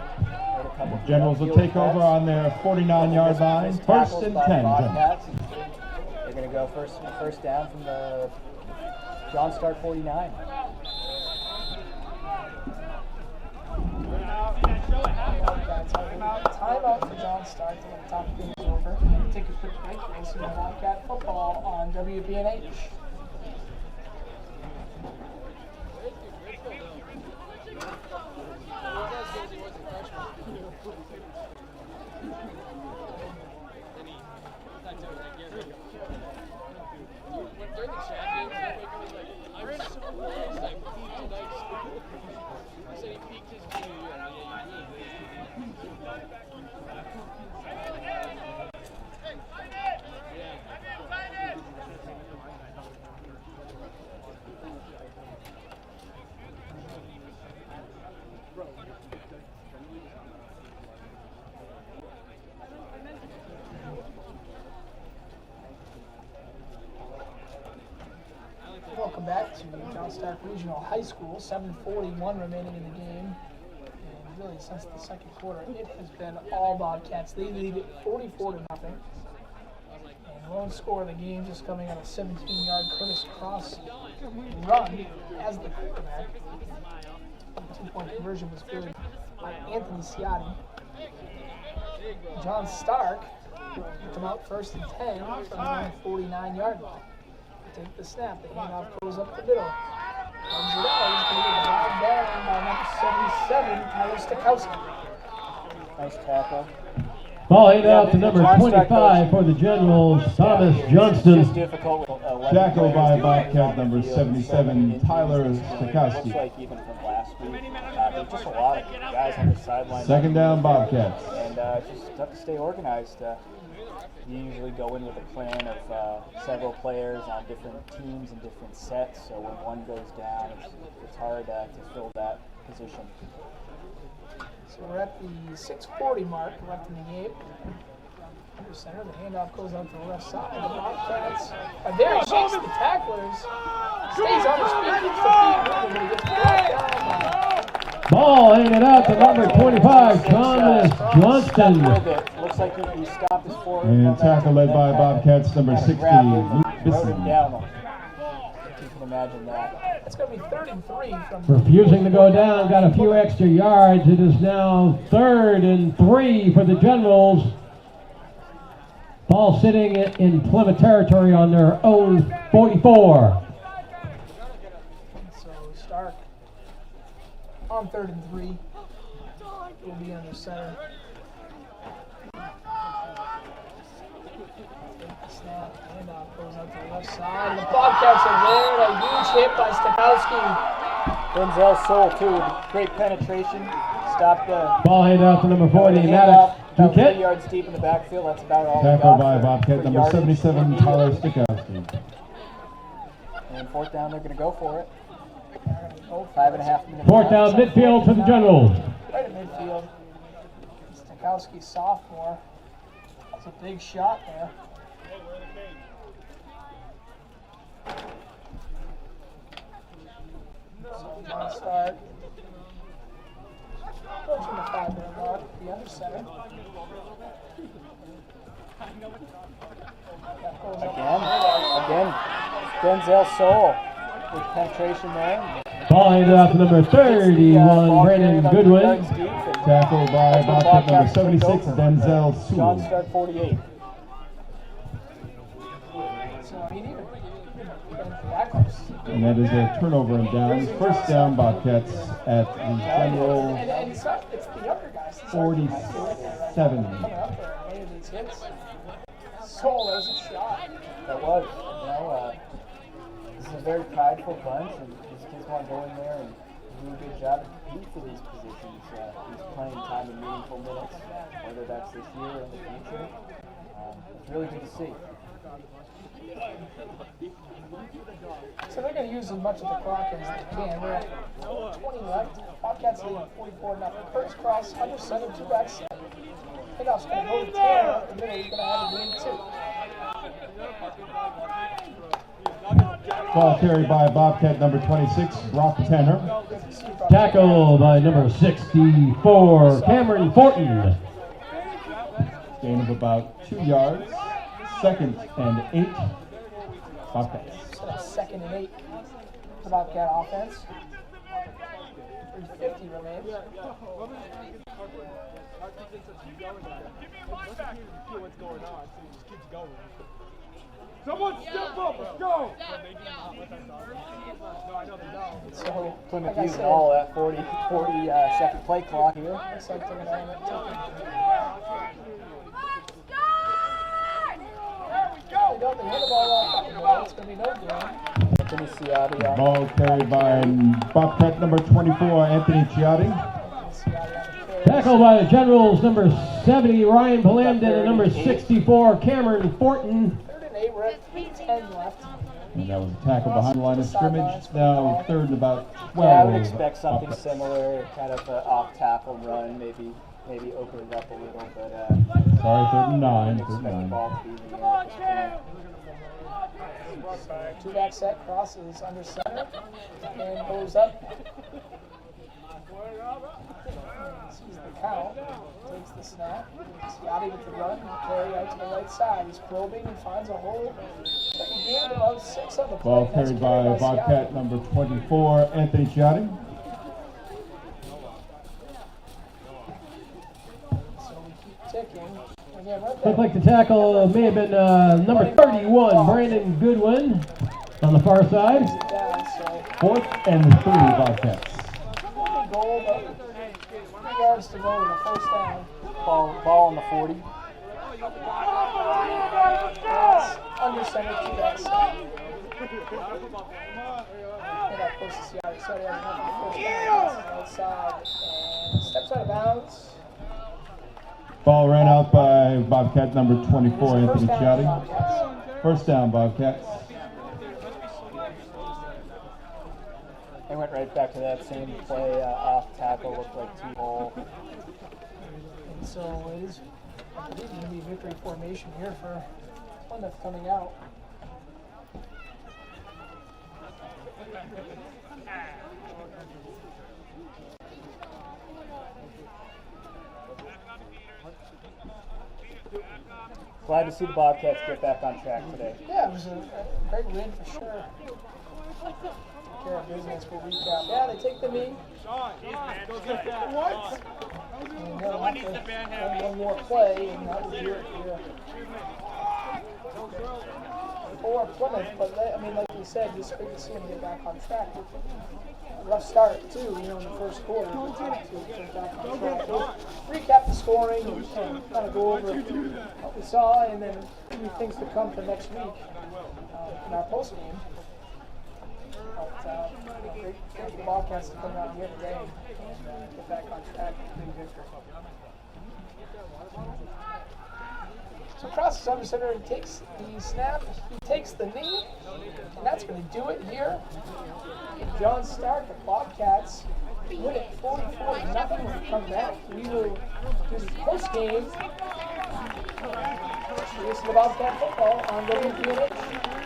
Generals will take over on their 49-yard line. First and 10. They're going to go first down from the John Stark 49. Timeout for John Stark to let the top things over. Take a quick break. We'll see Bobcat football on WBNH. Welcome back to John Stark Regional High School. 7:41 remaining in the game. And really, since the second quarter, it has been all Bobcats. They lead it 44-0. And lone score of the game just coming on a 17-yard Curtis Cross run as the quarterback. The 2-point conversion was fielded by Anthony Sciotti. John Stark picked him out first and 10 from the 49-yard line. Take the snap. The handoff goes up the middle. Runs it out. He's going to get dragged down by number 77, Tyler Stakowski. Nice tackle. Ball handed out to number 25 for the Generals, Thomas Johnston. Tackled by Bobcat number 77, Tyler Stakowski. Looks like even from last week, there's just a lot of guys on the sideline. Second down, Bobcats. And just have to stay organized. You usually go in with a plan of several players on different teams and different sets, so when one goes down, it's hard to fill that position. So we're at the 6:40 mark left in the game. Under center, the handoff goes out to the left side. The Bobcats are there. He shakes the tacklers. Stays on his feet, keeps the feet moving, but he gets brought down by Ball handed out to number 25, Thomas Johnston. Looks like he stopped his forward. And tackle led by Bobcats number 60, Luke Wrote Bisson. him down. You can imagine that. It's going to be 33 from... Refusing to go down, got a few extra yards. It is now 3rd and 3 for the Generals. Ball sitting in Plymouth territory on their own 44. So Stark on 3rd and 3 will be under center. Snap, handoff goes out to the left side. The Bobcats are there. A huge hit by Stakowski. Denzel Soul too with great penetration. Stopped the ball handed out to number 40, handoff. About 3 Duquette. yards deep in the backfield. That's about all. Tackle by Bobcat number 77, Tyler Stakowski. And 4th down, they're going to go for it. 5.5 minutes. 4th down midfield for the Generals. Right at midfield. Stakowski, sophomore. That's a big shot there. So we're going to start. Approaching the 5-minute mark, the under center. Again, Denzel Soul with penetration there. Ball handed out to number 31, Brandon Goodwin. Tackle by Bobcat number 76, Denzel John Sewell. start 48. So I mean, even backups. And that is a turnover and downs. 1st down, Bobcats at the General And it's not, it's the younger guys. These 47. coming up there and made these hits. Soul, that was a shot. That was, this is a very prideful bunch, and these kids want to go in there and do a good job and compete for these positions. These playing time in meaningful minutes, whether that's this year or in the future. It's really good to see. So they're going to use as much of the clock as they can. We're at 20 left. Bobcats leading 44-0. Curtis Cross, under center, 2-back set. Handoff's going to go to Taylor up the middle. He's going to have a game 2. Ball carried by Bobcat number 26, Brock Tanner. Tackle by number 64, Cameron Fortin. Gain of about 2 yards. 2nd and 8. Bobcats. So that's 2nd and 8 for Bobcat offense. 3:50 remains. Someone step up, let's go! So, Plymouth like I using said, all that 40-second play clock here. looks like they're going to end up taking. They don't, they hit the ball off. It's going to be no game. Anthony Ciotti on Ball carried by Bobcat number 24, Anthony Ciotti. Tackle by the Generals, number 70, Ryan Palamden, and number 64, Cameron Fortin. 3rd and 8, we're at 3:10 left. And that was a tackle behind the line of scrimmage. Now 3rd and about 12. Yeah, I would expect something similar, kind of an off-tackle run, maybe open it up a little, but Sorry, 3rd and 9. expect 3rd the and 9. ball to be in the air at this point. 2-back set, crosses under center, and goes up. Sees the count, takes the snap. Ciotti with the run, carry out to the right side. He's probing and finds a hole. Second game above 6 on the play. Ball Nice carried by carry Bobcat Ciotti. number 24, Anthony Ciotti. So we keep ticking. Again, right Looked there. like the tackle may have been number 31, Brandon Goodwin, on the far side. Down, so 4th and 3, Bobcats. goal, but 3 yards to go to the 1st down. Ball on the 40. That's under center, 2-back set. And that close to Ciotti. Ciotti has enough on the 1st down. Outside and steps out of bounds. Ball ran out by Bobcat number 24, Anthony First down, Ciotti. Bobcats. 1st down, Bobcats. They went right back to that same play, off tackle, looked like 2-hole. And so it is, I believe, going to be victory formation here for Plymouth coming out. Glad to see the Bobcats get back on track today. Yeah, it was a great win for sure. Take care of business for recap. Yeah, they take the knee. What? One more play, and that was your for Plymouth. But I mean, like you said, just great to see them get back on track. A rough start too, in the first quarter. To get back on track. We'll recap the scoring and kind of go over what we saw, and then maybe things to come for next week in our post game. But great for the Bobcats to come out here today and get back on track. So across the center, he takes the snap, he takes the knee, and that's going to do it here. John Stark, the Bobcats, win it 44-0 when we come back. We will do the post game. This is the Bobcat football on WPNH.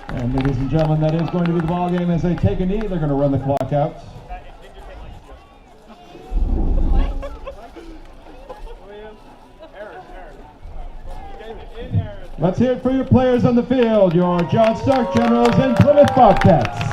And ladies and gentlemen, that is going to be the ball game. As they take a knee, they're going to run the clock out. Let's hear it for your players on the field, your John Stark Generals and Plymouth Bobcats.